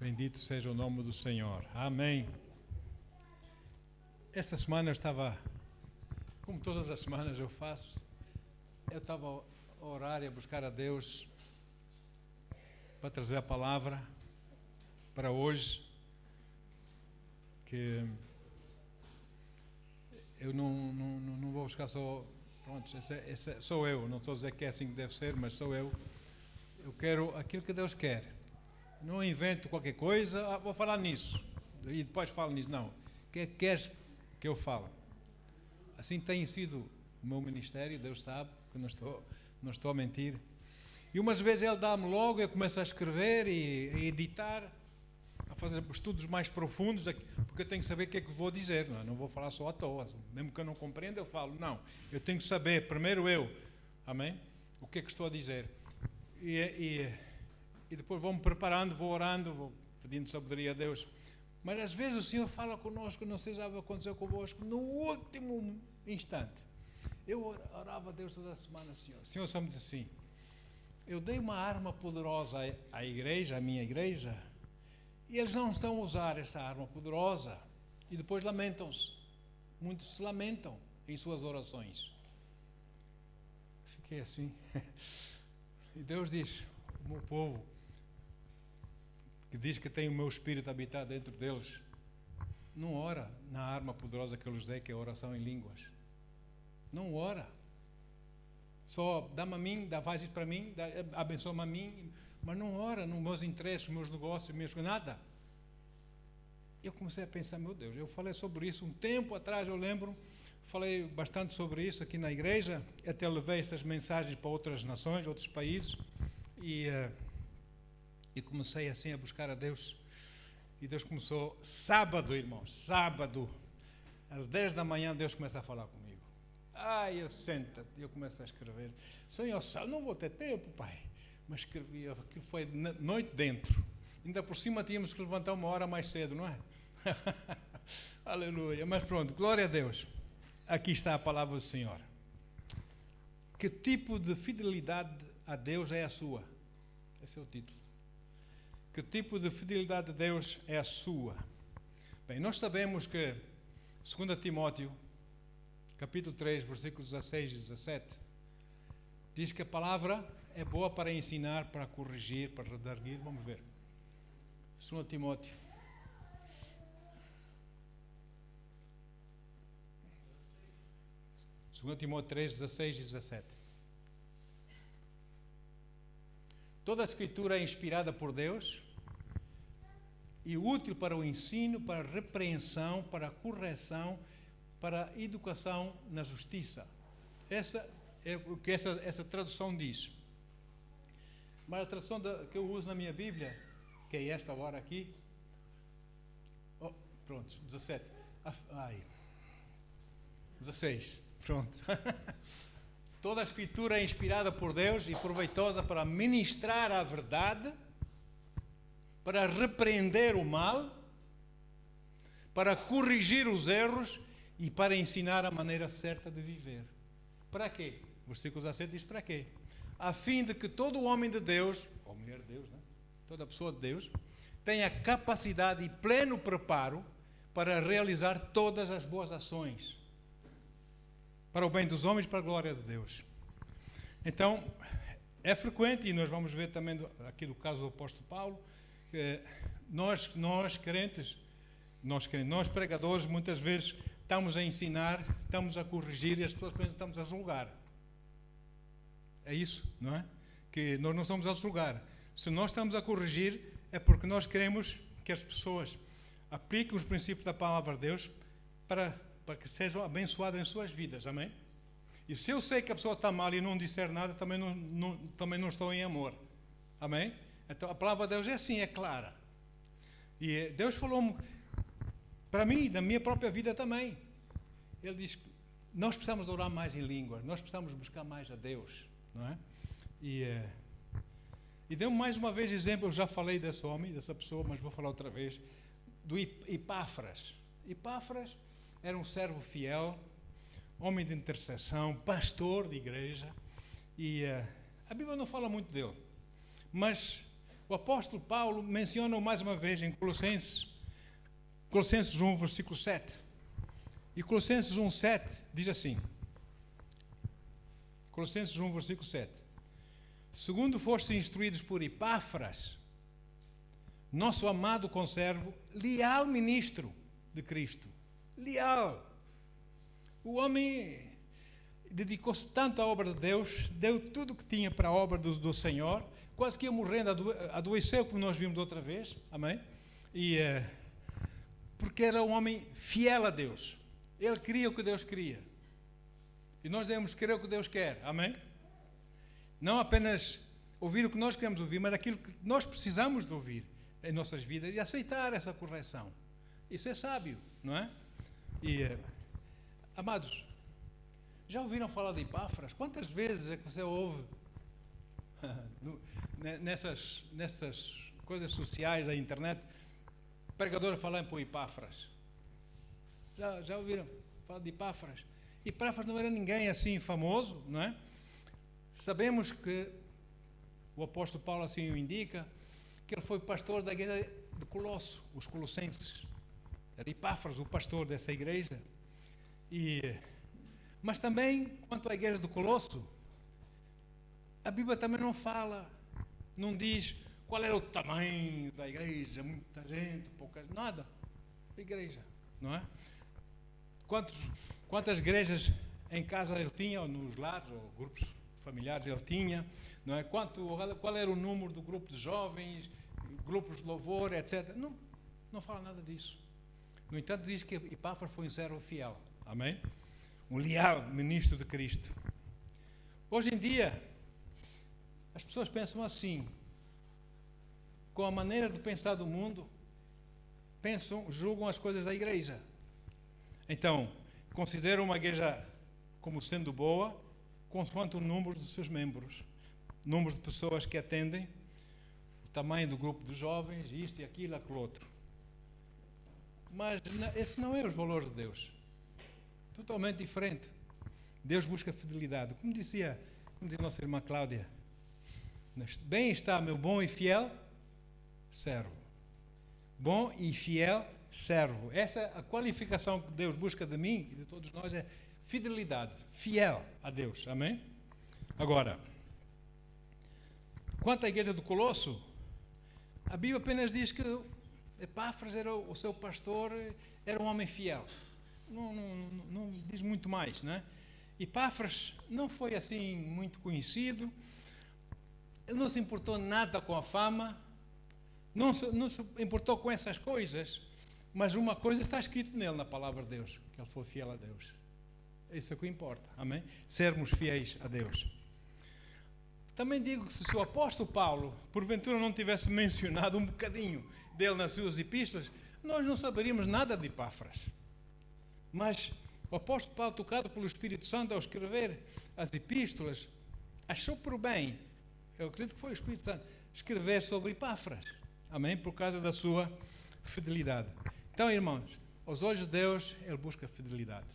Bendito seja o nome do Senhor. Amém. Esta semana eu estava, como todas as semanas eu faço, eu estava a orar e a buscar a Deus para trazer a palavra para hoje, que eu não vou buscar só, pronto, sou eu, não estou a dizer que é assim que deve ser, mas sou eu. Eu quero aquilo que Deus quer. Não invento qualquer coisa, vou falar nisso, e depois falo nisso. Não, o que queres que eu fale? Assim tem sido o meu ministério, Deus sabe, que não estou a mentir. E umas vezes Ele dá-me logo, eu começo a escrever e a editar, a fazer estudos mais profundos, porque eu tenho que saber o que é que vou dizer, não vou falar só à toa, mesmo que eu não compreenda, eu falo. Não, eu tenho que saber, primeiro eu, amém? O que é que estou a dizer. E depois vou-me preparando, vou orando, vou pedindo sabedoria a Deus. Mas às vezes o Senhor fala connosco, não sei se já aconteceu convosco, no último instante. Eu orava a Deus toda a semana, Senhor. O Senhor só me diz assim: eu dei uma arma poderosa à igreja, à minha igreja, e eles não estão a usar essa arma poderosa. E depois lamentam-se. Muitos se lamentam em suas orações. Fiquei assim. E Deus diz: o meu povo, que diz que tem o meu espírito a habitar dentro deles, não ora na arma poderosa que eu lhes dei, que é a oração em línguas. Não ora. Só dá-me a mim, faz isso para mim, abençoa-me a mim, mas não ora nos meus interesses, nos meus negócios, nada. Eu comecei a pensar, meu Deus, eu falei sobre isso um tempo atrás, eu lembro, falei bastante sobre isso aqui na igreja, até levei essas mensagens para outras nações, outros países, e comecei assim a buscar a Deus. E Deus começou, sábado, irmãos, sábado, às 10 da manhã, Deus começa a falar comigo. Eu sento-te, eu começo a escrever. Senhor, não vou ter tempo, pai. Mas escrevi, aquilo foi noite dentro. Ainda por cima tínhamos que levantar uma hora mais cedo, não é? Aleluia. Mas pronto, glória a Deus. Aqui está a palavra do Senhor. Que tipo de fidelidade a Deus é a sua? Esse é o título. Que tipo de fidelidade a Deus é a sua? Bem, nós sabemos que 2 Timóteo, capítulo 3, versículos 16 e 17, diz que a palavra é boa para ensinar, para corrigir, para redarguir. Vamos ver. 2 Timóteo. Timóteo 3, 16 e 17. Toda a Escritura é inspirada por Deus e útil para o ensino, para a repreensão, para a correção, para a educação na justiça. Essa é o que essa tradução diz. Mas a tradução que eu uso na minha Bíblia, que é esta agora aqui, pronto, 17. 16, pronto. Toda a Escritura é inspirada por Deus e proveitosa para ministrar a verdade, para repreender o mal, para corrigir os erros e para ensinar a maneira certa de viver. Para quê? O versículo 17 diz para quê? A fim de que todo homem de Deus, ou mulher de Deus, né? Toda pessoa de Deus, tenha capacidade e pleno preparo para realizar todas as boas ações, para o bem dos homens e para a glória de Deus. Então, é frequente, e nós vamos ver também aqui do caso do apóstolo Paulo, que nós crentes, nós pregadores, muitas vezes estamos a ensinar, estamos a corrigir e as pessoas pensam que estamos a julgar. É isso, não é? Que nós não estamos a julgar. Se nós estamos a corrigir, é porque nós queremos que as pessoas apliquem os princípios da palavra de Deus para que sejam abençoadas em suas vidas, amém? E se eu sei que a pessoa está mal e não disser nada, também não estou em amor, amém? Então a palavra de Deus é assim, é clara. E Deus falou para mim, na minha própria vida também. Ele diz que nós precisamos orar mais em línguas, nós precisamos buscar mais a Deus, não é? E deu mais uma vez exemplo, eu já falei desse homem, dessa pessoa, mas vou falar outra vez, do Epáfras. Epáfras era um servo fiel, homem de intercessão, pastor de igreja, e a Bíblia não fala muito dele, mas o apóstolo Paulo menciona mais uma vez em Colossenses 1, versículo 7. E Colossenses 1, 7 diz assim, Colossenses 1, versículo 7. Segundo fostes instruídos por Epáfras, nosso amado conservo, leal ministro de Cristo. Leal. O homem dedicou-se tanto à obra de Deus, deu tudo o que tinha para a obra do Senhor, quase que ia morrendo, adoeceu, como nós vimos outra vez, amém? E porque era um homem fiel a Deus. Ele queria o que Deus queria. E nós devemos querer o que Deus quer, amém? Não apenas ouvir o que nós queremos ouvir, mas aquilo que nós precisamos de ouvir em nossas vidas e aceitar essa correção. Isso é sábio, não é? E, amados, já ouviram falar de Epáfras? Quantas vezes é que você ouve nessas coisas sociais da internet, pregador falando por Epáfras? Já ouviram falar de Epáfras? Epáfras não era ninguém assim famoso, não é? Sabemos que o apóstolo Paulo assim o indica, que ele foi pastor da igreja de Colosso, os colossenses. Era Epáfras o pastor dessa igreja. Mas também, quanto à igreja de Colosso, a Bíblia também não fala, não diz qual era o tamanho da igreja, muita gente, pouca, nada. A igreja, não é? Quantas igrejas em casa ele tinha, ou nos lares, ou grupos familiares ele tinha, não é? Qual era o número do grupo de jovens, grupos de louvor, etc. Não fala nada disso. No entanto, diz que Epáfras foi um servo fiel. Amém? Um leal ministro de Cristo. Hoje em dia, as pessoas pensam assim, com a maneira de pensar do mundo, julgam as coisas da igreja. Então, consideram uma igreja como sendo boa, consoante o número dos seus membros, número de pessoas que atendem, o tamanho do grupo de jovens, isto e aquilo, aquilo outro. Mas esse não é os valores de Deus. Totalmente diferente. Deus busca fidelidade. Como dizia a nossa irmã Cláudia, bem está meu bom e fiel servo. Bom e fiel servo. Essa é a qualificação que Deus busca de mim e de todos nós, é fidelidade, fiel a Deus. Amém? Agora, quanto à igreja do Colosso, a Bíblia apenas diz que Epáfras era o seu pastor, era um homem fiel. Não diz muito mais, né? Epáfras não foi assim muito conhecido, ele não se importou nada com a fama, não se importou com essas coisas, mas uma coisa está escrito nele, na palavra de Deus, que ele foi fiel a Deus. Isso é o que importa, amém? Sermos fiéis a Deus. Também digo que se o apóstolo Paulo, porventura, não tivesse mencionado um bocadinho dele nas suas epístolas, nós não saberíamos nada de Epáfras. Mas o apóstolo Paulo, tocado pelo Espírito Santo ao escrever as epístolas, achou por bem, eu acredito que foi o Espírito Santo, escrever sobre Epáfras. Amém? Por causa da sua fidelidade. Então, irmãos, aos olhos de Deus, ele busca fidelidade.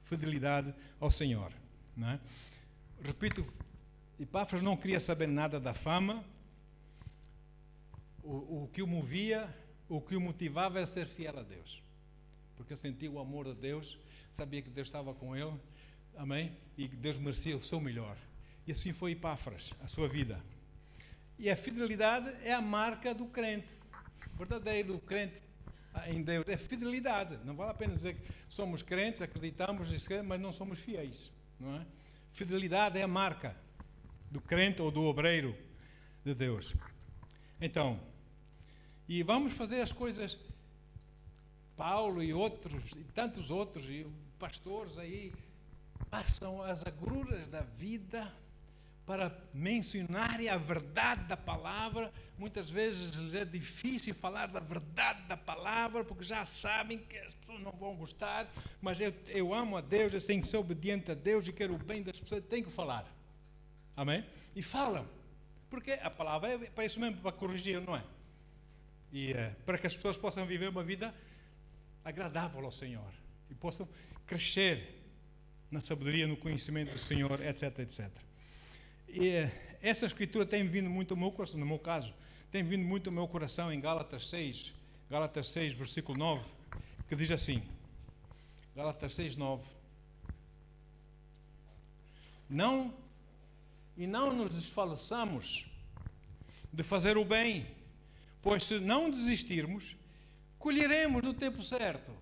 Fidelidade ao Senhor. Não é? Repito, Epáfras não queria saber nada da fama. O que o movia, o que o motivava era ser fiel a Deus. Porque sentia o amor de Deus, sabia que Deus estava com ele, amém? E que Deus merecia o seu melhor. E assim foi Epáfras, a sua vida. E a fidelidade é a marca do crente, verdadeiro crente em Deus. É fidelidade. Não vale a pena dizer que somos crentes, acreditamos, mas não somos fiéis. Não é? Fidelidade é a marca do crente ou do obreiro de Deus. Então, e vamos fazer as coisas. Paulo e outros, e tantos outros, e pastores aí, passam as agruras da vida para mencionarem a verdade da palavra. Muitas vezes é difícil falar da verdade da palavra, porque já sabem que as pessoas não vão gostar, mas eu amo a Deus, eu tenho que ser obediente a Deus e quero o bem das pessoas, tenho que falar. Amém? E falam, porque a palavra é para isso mesmo, para corrigir, não é? E para que as pessoas possam viver uma vida agradável ao Senhor e possam crescer na sabedoria, no conhecimento do Senhor, etc, etc. E essa escritura tem vindo muito ao meu coração, no meu caso, tem vindo muito ao meu coração em Gálatas 6, versículo 9, que diz assim, Gálatas 6, 9. Não nos desfaleçamos de fazer o bem, pois se não desistirmos, colheremos no tempo certo.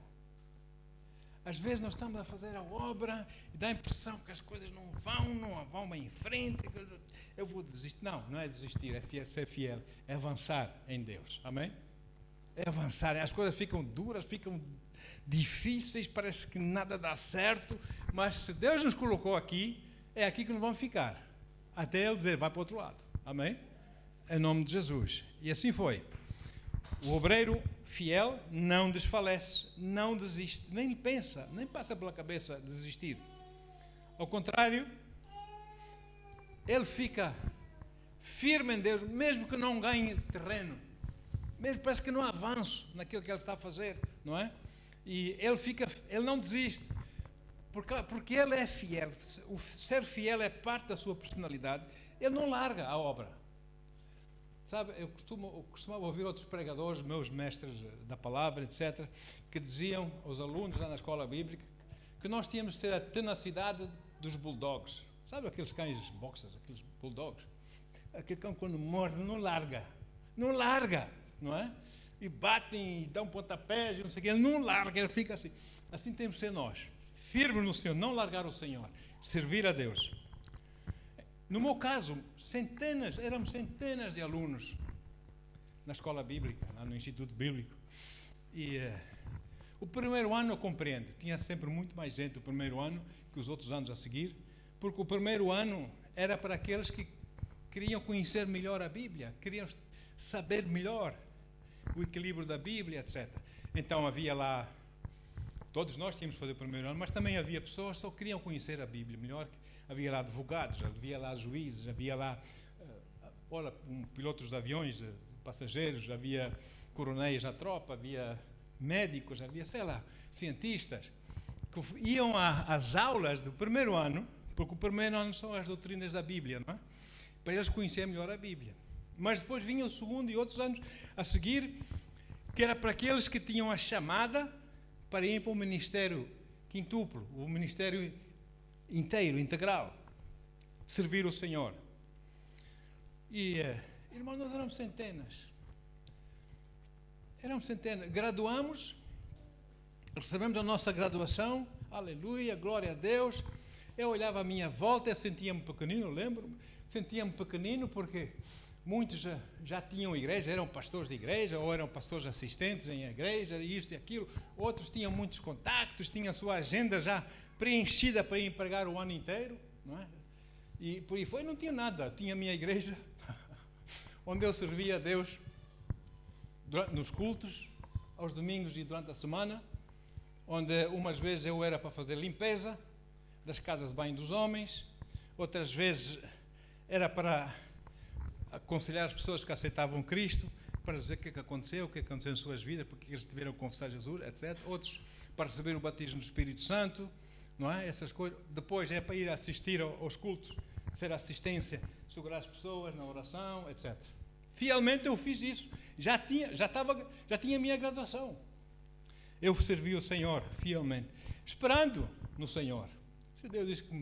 Às vezes nós estamos a fazer a obra e dá a impressão que as coisas não vão bem em frente, eu vou desistir. Não é desistir, é ser fiel, é avançar em Deus. Amém? É avançar, as coisas ficam duras, ficam difíceis, parece que nada dá certo, mas se Deus nos colocou aqui, é aqui que nós vamos ficar, até Ele dizer, vai para o outro lado. Amém? Em nome de Jesus. E assim foi. O obreiro fiel não desfalece, não desiste, nem pensa, nem passa pela cabeça desistir. Ao contrário, ele fica firme em Deus, mesmo que não ganhe terreno, mesmo parece que não há avanço naquilo que ele está a fazer, não é? E ele não desiste, porque ele é fiel. O ser fiel é parte da sua personalidade. Ele não larga a obra. Sabe, eu costumava ouvir outros pregadores, meus mestres da palavra, etc., que diziam aos alunos lá na escola bíblica que nós tínhamos de ter a tenacidade dos bulldogs. Sabe aqueles cães boxers, aqueles bulldogs? Aquele cão quando morde não larga, não é? E batem e dão pontapés e não sei o quê, ele não larga, ele fica assim. Assim temos de ser nós, firmes no Senhor, não largar o Senhor, servir a Deus. No meu caso, éramos centenas de alunos na escola bíblica, lá no Instituto Bíblico. E o primeiro ano eu compreendo, tinha sempre muito mais gente o primeiro ano que os outros anos a seguir, porque o primeiro ano era para aqueles que queriam conhecer melhor a Bíblia, queriam saber melhor o equilíbrio da Bíblia, etc. Então havia lá, todos nós tínhamos que fazer o primeiro ano, mas também havia pessoas que só queriam conhecer a Bíblia melhor. Havia lá advogados, havia lá juízes, havia lá pilotos de aviões, de passageiros, havia coronéis na tropa, havia médicos, havia, cientistas, que iam às aulas do primeiro ano, porque o primeiro ano são as doutrinas da Bíblia, não é? Para eles conhecerem melhor a Bíblia. Mas depois vinha o segundo e outros anos a seguir, que era para aqueles que tinham a chamada para ir para o ministério quintuplo, o ministério inteiro, integral, servir o Senhor. E, irmãos, nós éramos centenas, graduamos, recebemos a nossa graduação, aleluia, glória a Deus. Eu olhava à minha volta, eu sentia-me pequenino, lembro-me, sentia-me pequenino porque muitos já tinham igreja, eram pastores de igreja, ou eram pastores assistentes em igreja, isto e aquilo, outros tinham muitos contactos, tinham a sua agenda já preenchida para ir pregar o ano inteiro, não é? E por aí foi, não tinha nada, tinha a minha igreja, onde eu servia a Deus nos cultos, aos domingos e durante a semana, onde umas vezes eu era para fazer limpeza das casas de banho dos homens, outras vezes era para aconselhar as pessoas que aceitavam Cristo, para dizer o que aconteceu em suas vidas, porque eles tiveram que confessar Jesus, etc. Outros para receber o batismo do Espírito Santo, não é? Essas coisas. Depois é para ir assistir aos cultos, ser assistência, segurar as pessoas na oração, etc. Fielmente eu fiz isso. Já tinha a minha graduação. Eu servi o Senhor fielmente, esperando no Senhor. Se Deus disse que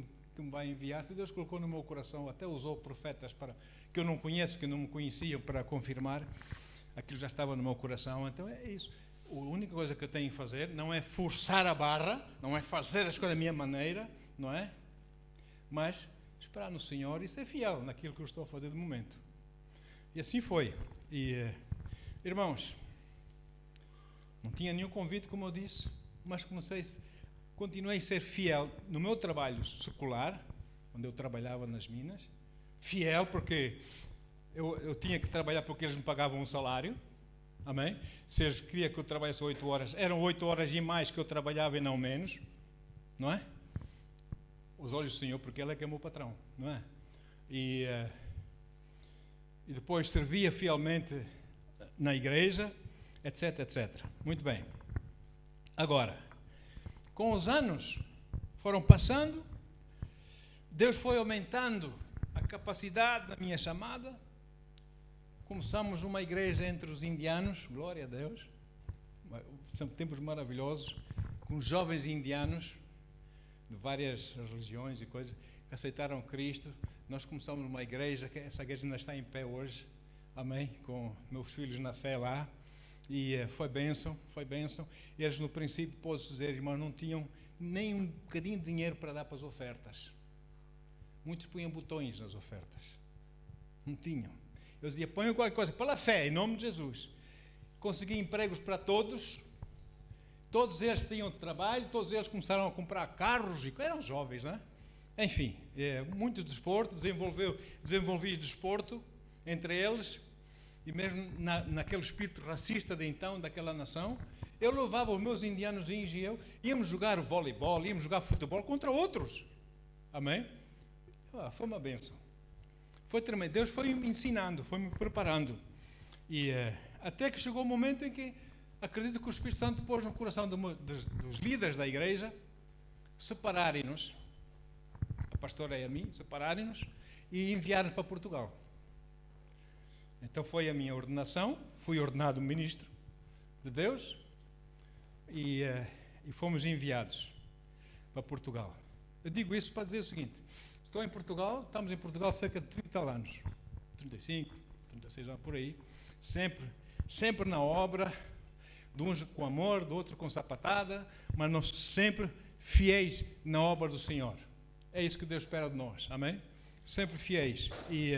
me vai enviar, se Deus colocou no meu coração, até usou profetas que eu não conheço, que não me conheciam, para confirmar, aquilo já estava no meu coração. Então é isso. A única coisa que eu tenho que fazer não é forçar a barra, não é fazer as coisas da minha maneira, não é? Mas esperar no Senhor e ser fiel naquilo que eu estou a fazer de momento. E assim foi. E, irmãos, não tinha nenhum convite, como eu disse, mas continuei a ser fiel no meu trabalho secular, onde eu trabalhava nas minas, fiel porque eu tinha que trabalhar porque eles me pagavam um salário. Amém? Se eles queriam que eu trabalhasse 8 horas, eram 8 horas e mais que eu trabalhava e não menos, não é? Os olhos do Senhor, porque Ele é que é o meu patrão, não é? E depois servia fielmente na igreja, etc, etc. Muito bem. Agora, com os anos foram passando, Deus foi aumentando a capacidade da minha chamada. começamos uma igreja entre os indianos, glória a Deus. São tempos maravilhosos, com jovens indianos de várias religiões e coisas que aceitaram Cristo. Nós começamos uma igreja, que essa igreja ainda está em pé hoje, amém, com meus filhos na fé lá, e foi bênção. Eles no princípio, posso dizer, irmão, não tinham nem um bocadinho de dinheiro para dar para as ofertas. Muitos punham botões nas ofertas, não tinham. Eu dizia, ponham qualquer coisa, pela fé, em nome de Jesus. Consegui empregos para todos eles tinham trabalho, todos eles começaram a comprar carros, e eram jovens, não é? Enfim, muito desporto, desenvolvi desporto entre eles, e mesmo naquele espírito racista de então, daquela nação, eu levava os meus indianozinhos e eu, íamos jogar voleibol, íamos jogar futebol contra outros, amém? Foi uma bênção, foi tremendo, Deus foi me ensinando, foi me preparando, e até que chegou o momento em que acredito que o Espírito Santo pôs no coração dos líderes da igreja separarem-nos, a pastora e a mim, separarem-nos e enviar-nos para Portugal. Então foi a minha ordenação, fui ordenado ministro de Deus e fomos enviados para Portugal. Eu digo isso para dizer o seguinte, estamos em Portugal cerca de 30 anos, 35, 36 anos por aí, sempre na obra, de uns com amor, do outro com sapatada, mas nós sempre fiéis na obra do Senhor. É isso que Deus espera de nós, amém? Sempre fiéis e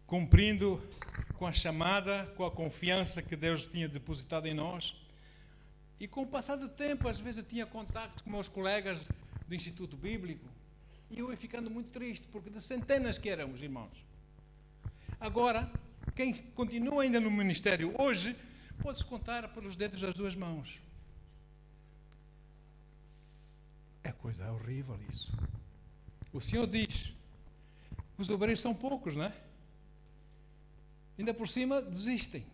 cumprindo com a chamada, com a confiança que Deus tinha depositado em nós. E com o passar do tempo, às vezes eu tinha contato com meus colegas do Instituto Bíblico e eu ia ficando muito triste, porque de centenas que éramos, irmãos. Agora, quem continua ainda no ministério hoje, pode-se contar pelos dedos das duas mãos. É coisa horrível isso. O Senhor diz que os obreiros são poucos, não é? Ainda por cima desistem.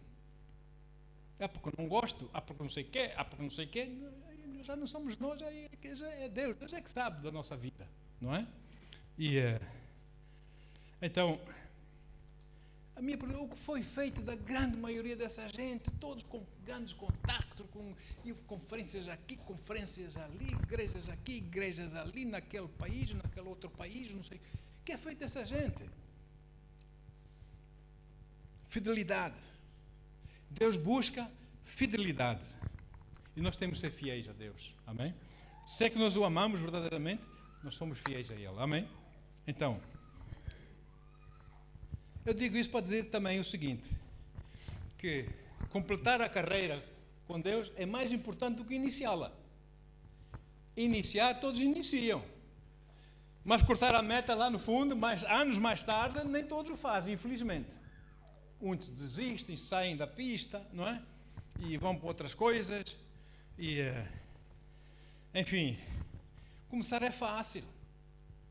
Porque não gosto, porque não sei o quê, porque não sei o quê. Já não somos nós, já é Deus. Deus é que sabe da nossa vida, não é? E então, o que foi feito da grande maioria dessa gente, todos com grandes contactos, e conferências aqui, conferências ali, igrejas aqui, igrejas ali, naquele país, naquele outro país, não sei. O que é feito dessa gente? Fidelidade. Deus busca fidelidade. E nós temos que ser fiéis a Deus. Amém? Se é que nós o amamos verdadeiramente, nós somos fiéis a Ele. Amém? Então, eu digo isso para dizer também o seguinte, que completar a carreira com Deus é mais importante do que iniciá-la. Iniciar, todos iniciam. Mas cortar a meta lá no fundo, anos mais tarde, nem todos o fazem, infelizmente. Muitos desistem, saem da pista, não é? E vão para outras coisas. E, enfim, começar é fácil.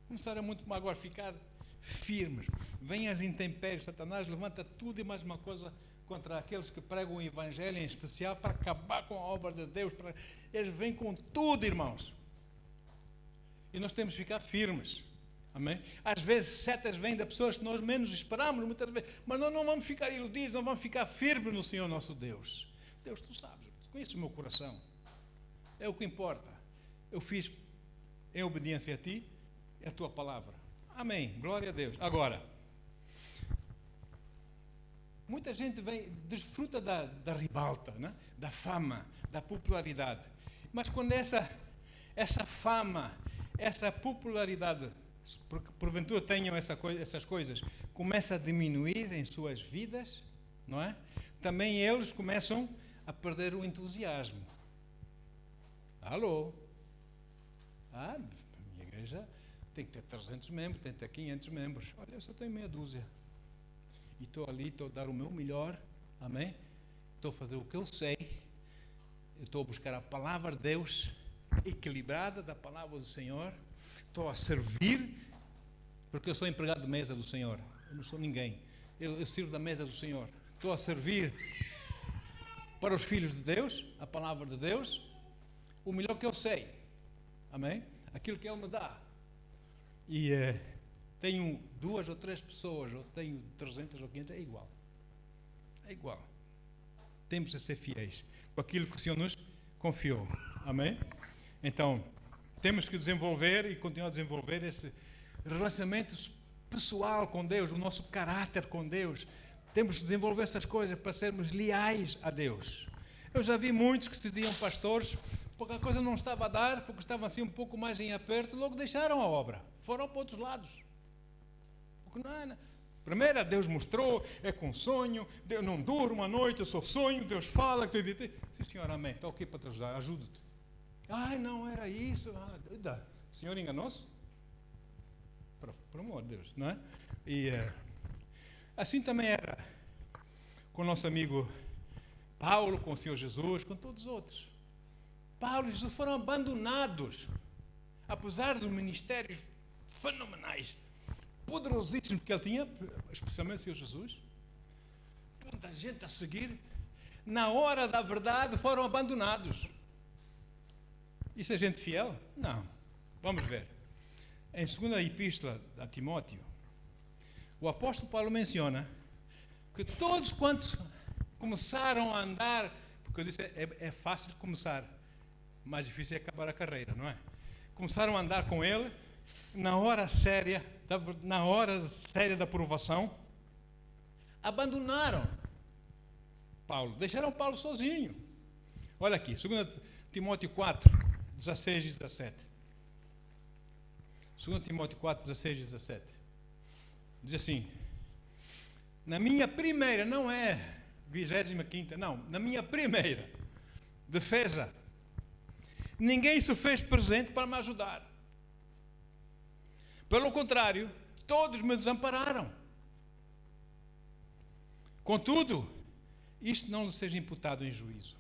Começar é muito mais. Agora, ficar firmes. Vêm as intempéries, Satanás levanta tudo e mais uma coisa contra aqueles que pregam o Evangelho, em especial, para acabar com a obra de Deus. Eles vêm com tudo, irmãos. E nós temos que ficar firmes. Amém? Às vezes setas vêm de pessoas que nós menos esperamos, muitas vezes, mas nós não vamos ficar iludidos, não vamos ficar firmes no Senhor nosso Deus. Deus, tu sabes, tu conheces o meu coração. É o que importa. Eu fiz em obediência a ti, é a tua palavra. Amém. Glória a Deus. Agora, muita gente desfruta da ribalta, né? Da fama, da popularidade. Mas quando essa fama, essa popularidade, porventura tenham essas coisas, começa a diminuir em suas vidas, não é? Também eles começam a perder o entusiasmo. Alô? A minha igreja tem que ter 300 membros, tem que ter 500 membros. Olha, eu só tenho meia dúzia. E estou ali, estou a dar o meu melhor, amém? Estou a fazer o que eu sei, eu estou a buscar a palavra de Deus, equilibrada da palavra do Senhor, estou a servir, porque eu sou empregado de mesa do Senhor, eu não sou ninguém, eu sirvo da mesa do Senhor, estou a servir para os filhos de Deus, a palavra de Deus, o melhor que eu sei, amém? Aquilo que Ele me dá. E tenho 2 ou 3 pessoas, ou tenho 300 ou 500, é igual. É igual. Temos de ser fiéis com aquilo que o Senhor nos confiou. Amém? Então, temos que desenvolver e continuar a desenvolver esse relacionamento pessoal com Deus, o nosso caráter com Deus. Temos que desenvolver essas coisas para sermos leais a Deus. Eu já vi muitos que se diziam pastores, porque a coisa não estava a dar, porque estavam assim um pouco mais em aperto, logo deixaram a obra. Foram para outros lados. Porque não. Primeiro, Deus mostrou, é com sonho, Deus não durmo à noite, eu só sonho, Deus fala. Sim, Senhor, amém, está ok para te ajudar, ajuda-te. Ai, não era isso. O Senhor enganou-se? Por amor de Deus, não é? E assim também era com o nosso amigo Paulo, com o Senhor Jesus, com todos os outros. Paulo e Jesus foram abandonados, apesar dos ministérios fenomenais, poderosíssimos que ele tinha, especialmente o Senhor Jesus. Tanta gente a seguir, na hora da verdade foram abandonados. Isso é gente fiel? Não. Vamos ver. Em 2ª Epístola a Timóteo, o apóstolo Paulo menciona que todos quantos começaram a andar, porque eu disse, é fácil começar, mais difícil é acabar a carreira, não é? Começaram a andar com ele, na hora séria da provação, abandonaram Paulo, deixaram Paulo sozinho. Olha aqui, 2 Timóteo 4, 16 e 17. 2 Timóteo 4, 16 e 17. Diz assim: na minha primeira, não é 25ª, não, na minha primeira defesa, ninguém se fez presente para me ajudar. Pelo contrário, todos me desampararam. Contudo, isto não lhe seja imputado em juízo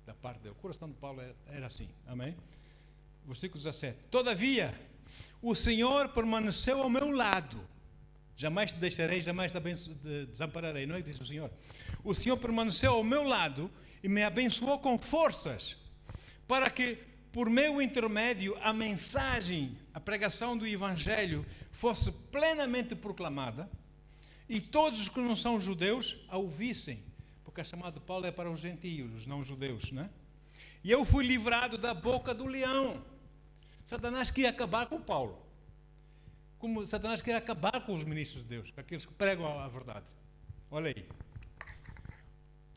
da parte dele. O coração de Paulo era assim, amém? Versículo 17. Todavia, o Senhor permaneceu ao meu lado. Jamais te deixarei, jamais te desampararei. Não é que diz o Senhor? O Senhor permaneceu ao meu lado e me abençoou com forças, para que, por meu intermédio, a mensagem, a pregação do Evangelho fosse plenamente proclamada e todos os que não são judeus a ouvissem. Porque a chamada de Paulo é para os gentios, os não-judeus, né? E eu fui livrado da boca do leão. Satanás queria acabar com Paulo. Como Satanás queria acabar com os ministros de Deus, com aqueles que pregam a verdade. Olha aí.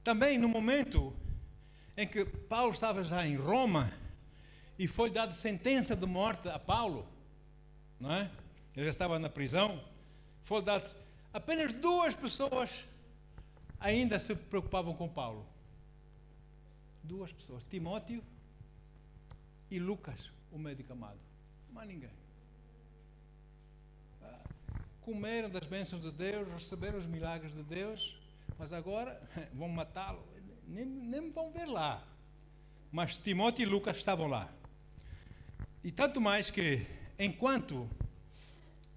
Também no momento em que Paulo estava já em Roma e foi dada sentença de morte a Paulo, não é? Ele já estava na prisão, foi dado. Apenas 2 pessoas ainda se preocupavam com Paulo. 2 pessoas, Timóteo e Lucas, o médico amado. Mais ninguém. Comeram das bênçãos de Deus, receberam os milagres de Deus, mas agora vão matá-lo, nem vão ver lá. Mas Timóteo e Lucas estavam lá. E tanto mais que, enquanto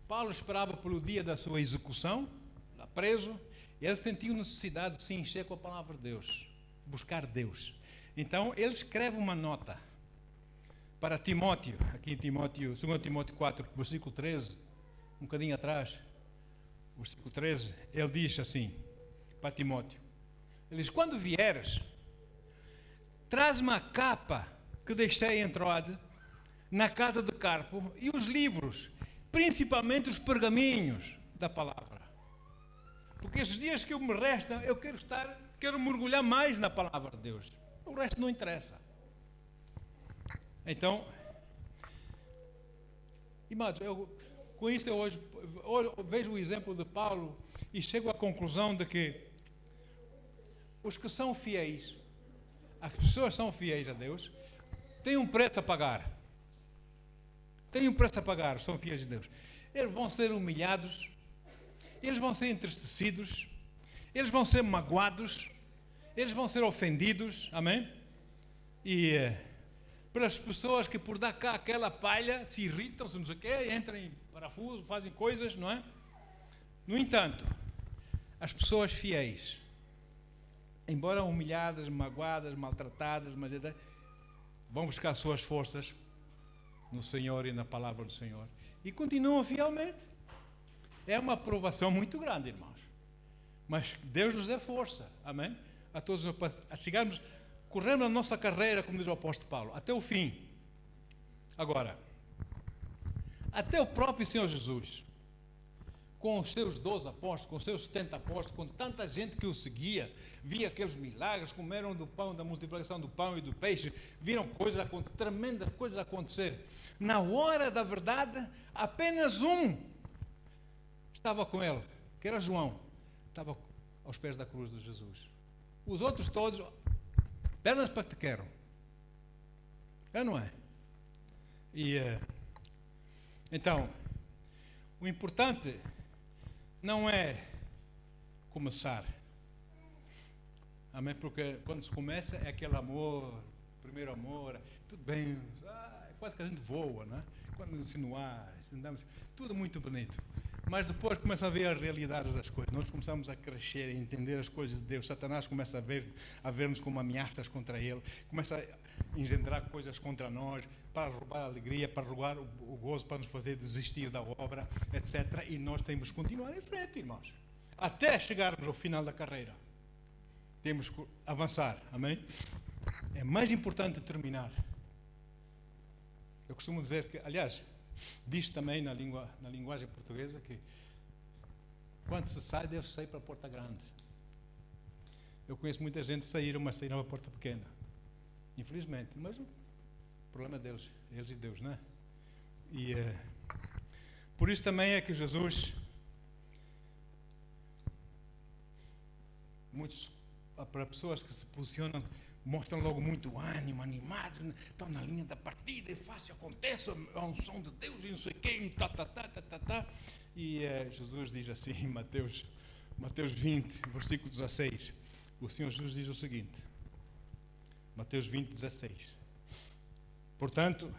Paulo esperava pelo dia da sua execução, lá preso, ele sentiu necessidade de se encher com a palavra de Deus, buscar Deus. Então, ele escreve uma nota para Timóteo, aqui em Timóteo, 2 Timóteo 4, versículo 13, um bocadinho atrás, versículo 13, ele diz assim, para Timóteo, ele diz: quando vieres, traz-me a capa que deixei em Troade, na casa de Carpo, e os livros, principalmente os pergaminhos da palavra. Porque esses dias que me restam, eu quero mergulhar mais na palavra de Deus. O resto não interessa. Então, irmãos, com isso eu hoje vejo o exemplo de Paulo e chego à conclusão de que os que são fiéis, as pessoas que são fiéis a Deus, têm um preço a pagar. Têm um preço a pagar, são fiéis a Deus. Eles vão ser humilhados, eles vão ser entristecidos, eles vão ser magoados, eles vão ser ofendidos, amém? E pelas pessoas que por dar cá aquela palha se irritam, se não sei o quê, entram em parafuso, fazem coisas, não é? No entanto, as pessoas fiéis, embora humilhadas, magoadas, maltratadas, mas vão buscar suas forças no Senhor e na palavra do Senhor e continuam fielmente. É uma provação muito grande, irmãos. Mas Deus nos dê força, amém? A todos, a chegarmos, corrermos a nossa carreira, como diz o apóstolo Paulo, até o fim. Agora, até o próprio Senhor Jesus, com os seus 12 apóstolos, com os seus 70 apóstolos, com tanta gente que o seguia, via aqueles milagres, comeram do pão, da multiplicação do pão e do peixe, viram coisas, tremendas coisas acontecer. Na hora da verdade, apenas um estava com ele, que era João, estava aos pés da cruz de Jesus. Os outros todos, pernas para que te quero. É, não é? E então, o importante não é começar. Amém? Porque quando se começa é aquele amor, primeiro amor, tudo bem, quase que a gente voa, né? Quando insinuar, andamos, tudo muito bonito. Mas depois começa a ver as realidades das coisas. Nós começamos a crescer, a entender as coisas de Deus. Satanás começa a ver-nos como ameaças contra ele, começa a engendrar coisas contra nós, para roubar a alegria, para roubar o gozo, para nos fazer desistir da obra, etc. E nós temos que continuar em frente, irmãos. Até chegarmos ao final da carreira. Temos que avançar, amém? É mais importante terminar. Eu costumo dizer que, aliás, diz também na linguagem portuguesa que quando se sai, deve sair para a porta grande. Eu conheço muita gente que saíram, mas saíram para a porta pequena. Infelizmente, mas o problema é deles, eles e Deus, não é? E por isso também é que Jesus, para pessoas que se posicionam, mostram logo muito ânimo, animados, estão na linha da partida, é fácil, acontece, é um som de Deus e não sei o quê, e tá. E Jesus diz assim, em Mateus 20, versículo 16, o Senhor Jesus diz o seguinte, Mateus 20, 16, portanto,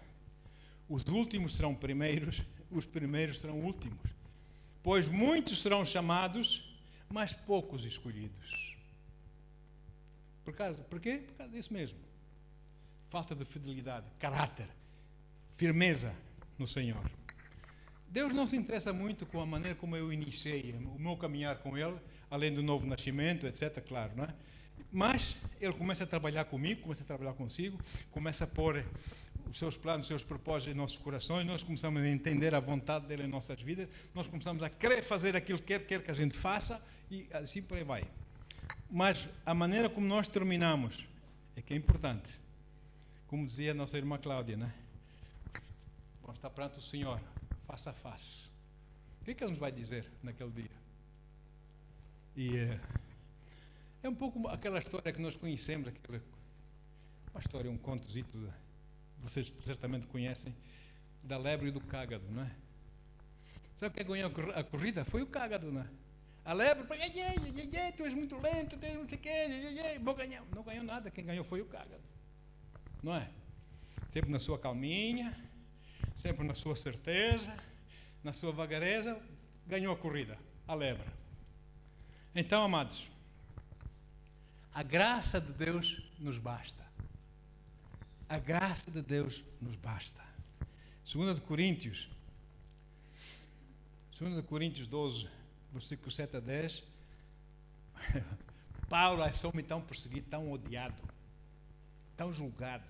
os últimos serão primeiros, os primeiros serão últimos, pois muitos serão chamados, mas poucos escolhidos. Por quê? Por causa disso mesmo. Falta de fidelidade, caráter, firmeza no Senhor. Deus não se interessa muito com a maneira como eu iniciei o meu caminhar com Ele, além do novo nascimento, etc., claro, não é? Mas Ele começa a trabalhar comigo, começa a trabalhar consigo, começa a pôr os seus planos, os seus propósitos em nossos corações, nós começamos a entender a vontade dEle em nossas vidas, nós começamos a querer fazer aquilo que quer que a gente faça, e assim por aí vai. Mas a maneira como nós terminamos é que é importante. Como dizia a nossa irmã Cláudia, né? Vamos estar perante o Senhor, face a face. O que é que Ele nos vai dizer naquele dia? E é um pouco aquela história que nós conhecemos, uma história, um contozito, vocês certamente conhecem, da lebre e do cágado, não é? Sabe quem ganhou a corrida? Foi o cágado, não é? A lebre, tu és muito lento, tu és não sei o quê, vou ganhar. Não ganhou nada, quem ganhou foi o cágado. Não é? Sempre na sua calminha, sempre na sua certeza, na sua vagareza, ganhou a corrida, a lebre. Então, amados, a graça de Deus nos basta. A graça de Deus nos basta. 2 Coríntios 12, versículo 7 a 10, Paulo é homem tão perseguido, tão odiado, tão julgado.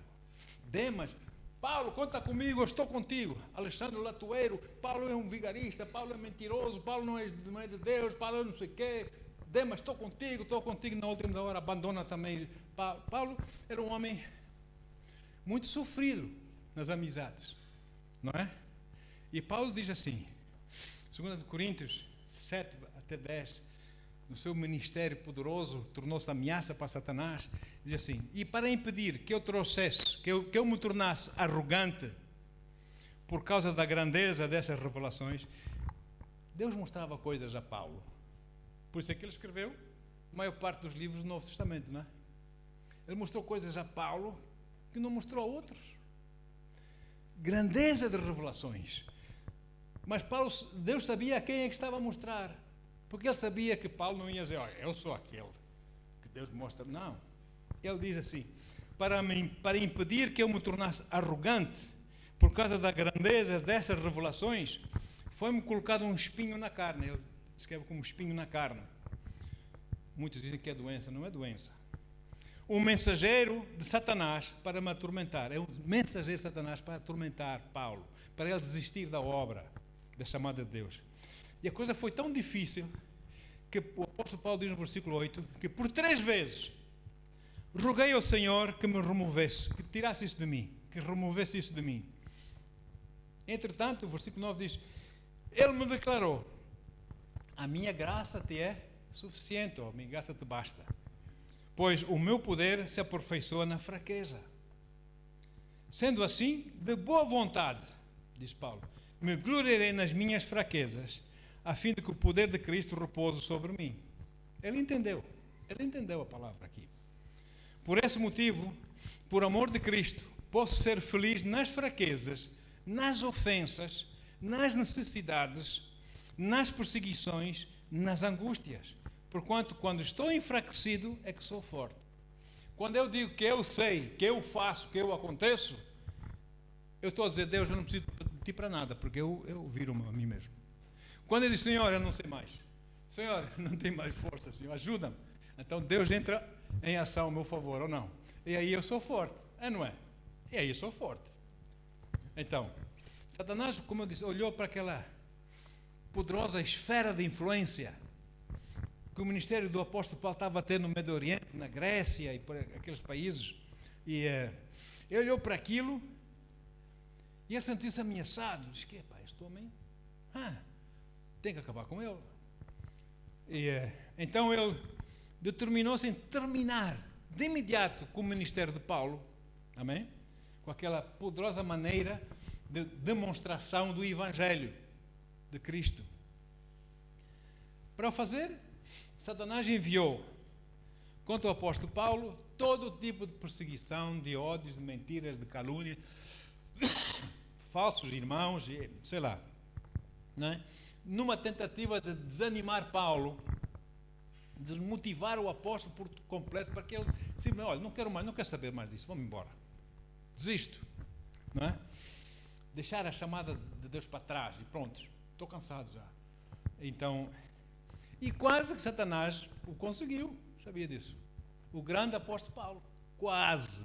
Demas, Paulo, conta comigo, eu estou contigo. Alexandre o Latoeiro, Paulo é um vigarista, Paulo é mentiroso, Paulo não é de Deus, Paulo é não sei o quê. Demas, estou contigo, na última hora abandona também. Paulo era um homem muito sofrido nas amizades, não é? E Paulo diz assim, 2 Coríntios 7 até 10, no seu ministério poderoso, tornou-se ameaça para Satanás, diz assim, e para impedir que eu trouxesse, que eu me tornasse arrogante por causa da grandeza dessas revelações, Deus mostrava coisas a Paulo. Por isso é que ele escreveu a maior parte dos livros do Novo Testamento, não é? Ele mostrou coisas a Paulo que não mostrou a outros. Grandeza de revelações. Mas Deus sabia a quem é que estava a mostrar. Porque ele sabia que Paulo não ia dizer, olha, eu sou aquele que Deus mostra. Não. Ele diz assim, para impedir que eu me tornasse arrogante por causa da grandeza dessas revelações, foi-me colocado um espinho na carne. Ele escreve como espinho na carne. Muitos dizem que é doença, não é doença. Um mensageiro de Satanás para me atormentar. É um mensageiro de Satanás para atormentar Paulo, para ele desistir da obra, da chamada de Deus. E a coisa foi tão difícil que o apóstolo Paulo diz no versículo 8 que por 3 vezes roguei ao Senhor que me removesse, que tirasse isso de mim, que removesse isso de mim. Entretanto, o versículo 9 diz: Ele me declarou: a minha graça te é suficiente, ou a minha graça te basta, pois o meu poder se aperfeiçoa na fraqueza. Sendo assim, de boa vontade, diz Paulo, me gloriarei nas minhas fraquezas, a fim de que o poder de Cristo repouse sobre mim. Ele entendeu a palavra aqui. Por esse motivo, por amor de Cristo, posso ser feliz nas fraquezas, nas ofensas, nas necessidades, nas perseguições, nas angústias. Porquanto, quando estou enfraquecido, é que sou forte. Quando eu digo que eu sei, que eu faço, que eu aconteço, eu estou a dizer: Deus, eu não preciso de ti para nada, porque eu viro-me a mim mesmo. Quando eu digo: Senhor, eu não sei mais, Senhor, não tenho mais força, Senhor, ajuda-me. Então Deus entra em ação a meu favor, ou não? E aí eu sou forte, não é? E aí eu sou forte. Então, Satanás, como eu disse, olhou para aquela poderosa esfera de influência que o ministério do apóstolo Paulo estava a ter no Médio Oriente, na Grécia e por aqueles países, e ele olhou para aquilo e ele sentiu-se ameaçado. Disse: que pá, este homem tem que acabar com ele. E então ele determinou-se em terminar de imediato com o ministério de Paulo, amém? Com aquela poderosa maneira de demonstração do Evangelho de Cristo. Para o fazer, Satanás enviou contra o apóstolo Paulo todo tipo de perseguição, de ódios, de mentiras, de calúnia, falsos irmãos, sei lá, não é? Numa tentativa de desanimar Paulo, desmotivar o apóstolo por completo, para que ele simplesmente: olha, não quero mais, não quero saber mais disso, vamos embora, desisto, não é? Deixar a chamada de Deus para trás e pronto, estou cansado já. Então, e quase que Satanás o conseguiu, sabia disso? O grande apóstolo Paulo, quase.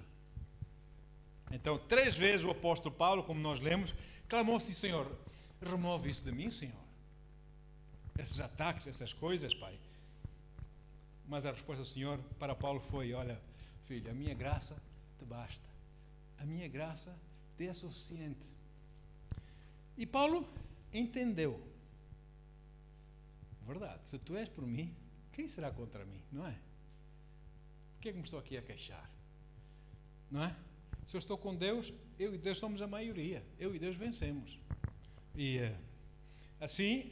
Então, 3 vezes o apóstolo Paulo, como nós lemos, clamou-se: Senhor, remove isso de mim, Senhor. Esses ataques, essas coisas, Pai. Mas a resposta do Senhor para Paulo foi: olha, filho, a minha graça te basta. A minha graça te é suficiente. E Paulo entendeu. Verdade, se tu és por mim, quem será contra mim, não é? Por que é que me estou aqui a queixar? Não é? Se eu estou com Deus, eu e Deus somos a maioria. Eu e Deus vencemos. E assim,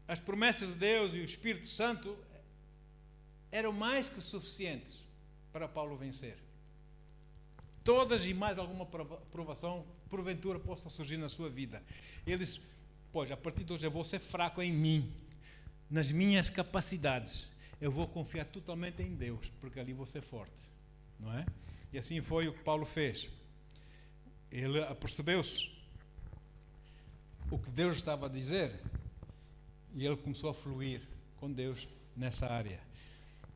as promessas de Deus e o Espírito Santo eram mais que suficientes para Paulo vencer. Todas e mais alguma provação, porventura, possa surgir na sua vida. Ele disse: pois, a partir de hoje eu vou ser fraco em mim, nas minhas capacidades. Eu vou confiar totalmente em Deus, porque ali vou ser forte. Não é? E assim foi o que Paulo fez. Ele apercebeu-se o que Deus estava a dizer e ele começou a fluir com Deus nessa área.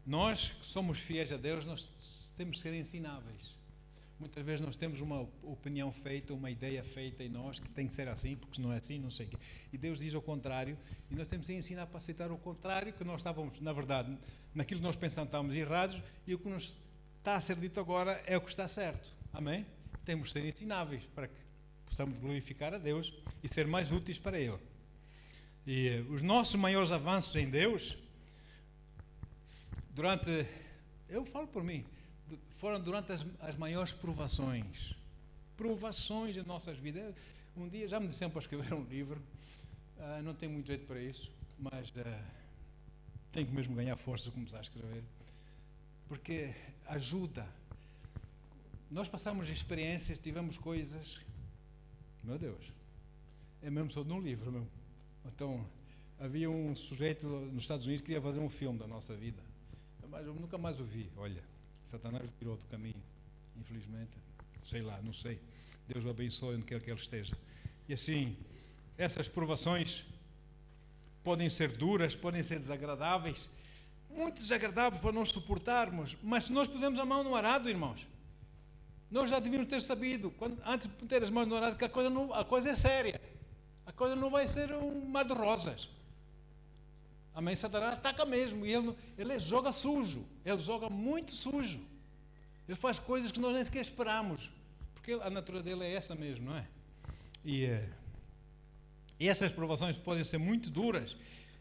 Nós que somos fiéis a Deus, nós temos que ser ensináveis. Muitas vezes nós temos uma opinião feita, uma ideia feita em nós, que tem que ser assim, porque se não é assim, não sei o quê. E Deus diz ao contrário, e nós temos que ensinar para aceitar o contrário, que nós estávamos, na verdade, naquilo que nós pensamos, estávamos errados, e o que nos está a ser dito agora é o que está certo. Amém? Temos que ser ensináveis para que possamos glorificar a Deus e ser mais úteis para Ele. E os nossos maiores avanços em Deus, eu falo por mim, foram durante as maiores provações em nossas vidas. Um dia já me disseram para escrever um livro, não tenho muito jeito para isso, mas tenho que mesmo ganhar força a começar a escrever, porque ajuda. Nós passamos experiências, tivemos coisas, meu Deus, é mesmo só de um livro mesmo. Então, havia um sujeito nos Estados Unidos que queria fazer um filme da nossa vida, mas eu nunca mais o vi. Olha, Satanás o tirou do caminho, infelizmente. Sei lá, não sei. Deus o abençoe onde quer que ele esteja. E assim, essas provações podem ser duras, podem ser desagradáveis, muito desagradáveis para nós suportarmos, mas se nós pusermos a mão no arado, irmãos, nós já devíamos ter sabido, antes de meter as mãos no arado, que a coisa é séria, a coisa não vai ser um mar de rosas. Amém? Satanás ataca mesmo, e ele joga sujo, ele joga muito sujo, ele faz coisas que nós nem sequer esperamos, porque a natureza dele é essa mesmo, não é? E essas provações podem ser muito duras,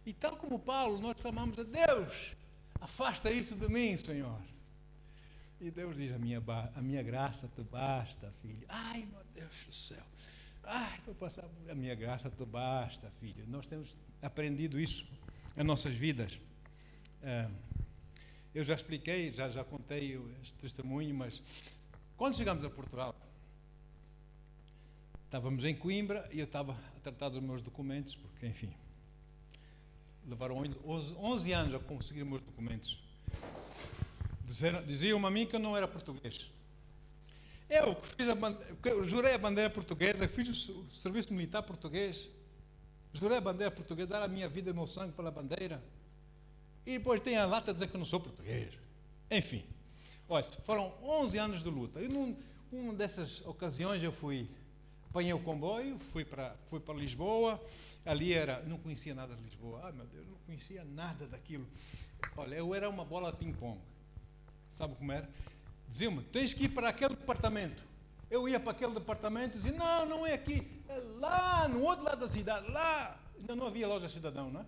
e tal como Paulo, nós clamamos a Deus, afasta isso de mim, Senhor. E Deus diz, a minha graça te basta, filho. Ai, meu Deus do céu. Ai, estou passando por a minha graça te basta, filho. Nós temos aprendido isso em nossas vidas. Eu já expliquei, já contei este testemunho, mas quando chegamos a Portugal, estávamos em Coimbra e eu estava a tratar dos meus documentos, porque, enfim, levaram 11 anos a conseguir os meus documentos. Diziam-me a mim que eu não era português. Eu jurei a bandeira portuguesa, fiz o serviço militar português, jurei a bandeira portuguesa, dar a minha vida e o meu sangue pela bandeira, e depois tem a lata de dizer que eu não sou português. Enfim, olha, foram 11 anos de luta. E numa dessas ocasiões eu apanhei o comboio, fui para Lisboa, ali não conhecia nada de Lisboa. Ai, meu Deus, não conhecia nada daquilo. Olha, eu era uma bola de ping-pong. Sabe como era? Diziam-me, tens que ir para aquele departamento. Eu ia para aquele departamento e dizia, não é aqui, é lá, no outro lado da cidade, lá. Ainda não havia loja Cidadão, não é?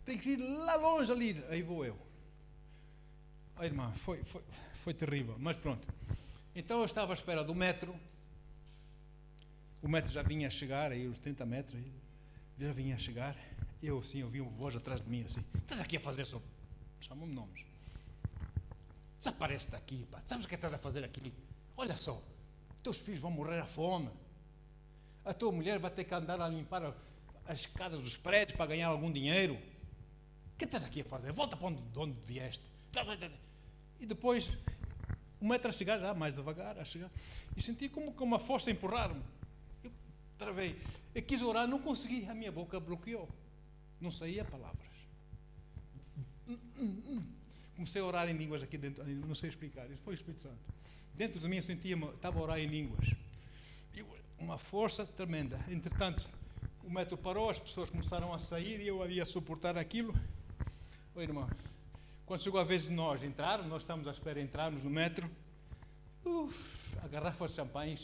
Tem que ir lá longe ali. Aí vou eu. Ai, irmã, foi terrível, mas pronto. Então eu estava à espera do metro. O metro já vinha a chegar, aí uns 30 metros, já vinha a chegar. Eu ouvi uma voz atrás de mim assim, estás aqui a fazer só? Chamam-me nomes. Desaparece daqui, pá. Sabes o que estás a fazer aqui? Olha só, teus filhos vão morrer à fome. A tua mulher vai ter que andar a limpar as escadas dos prédios para ganhar algum dinheiro. O que estás aqui a fazer? Volta para onde vieste. E depois, o metro a chegar já, mais devagar, a chegar. E senti como uma força a empurrar-me. Eu travei. Eu quis orar, não consegui. A minha boca bloqueou. Não saía palavras. Comecei a orar em línguas aqui dentro, não sei explicar, isso foi o Espírito Santo. Dentro de mim eu sentia-me, estava a orar em línguas. E uma força tremenda. Entretanto, o metro parou, as pessoas começaram a sair e eu havia a suportar aquilo. Oi, irmão, quando chegou a vez de nós estamos à espera de entrarmos no metro, a garrafa de champanhe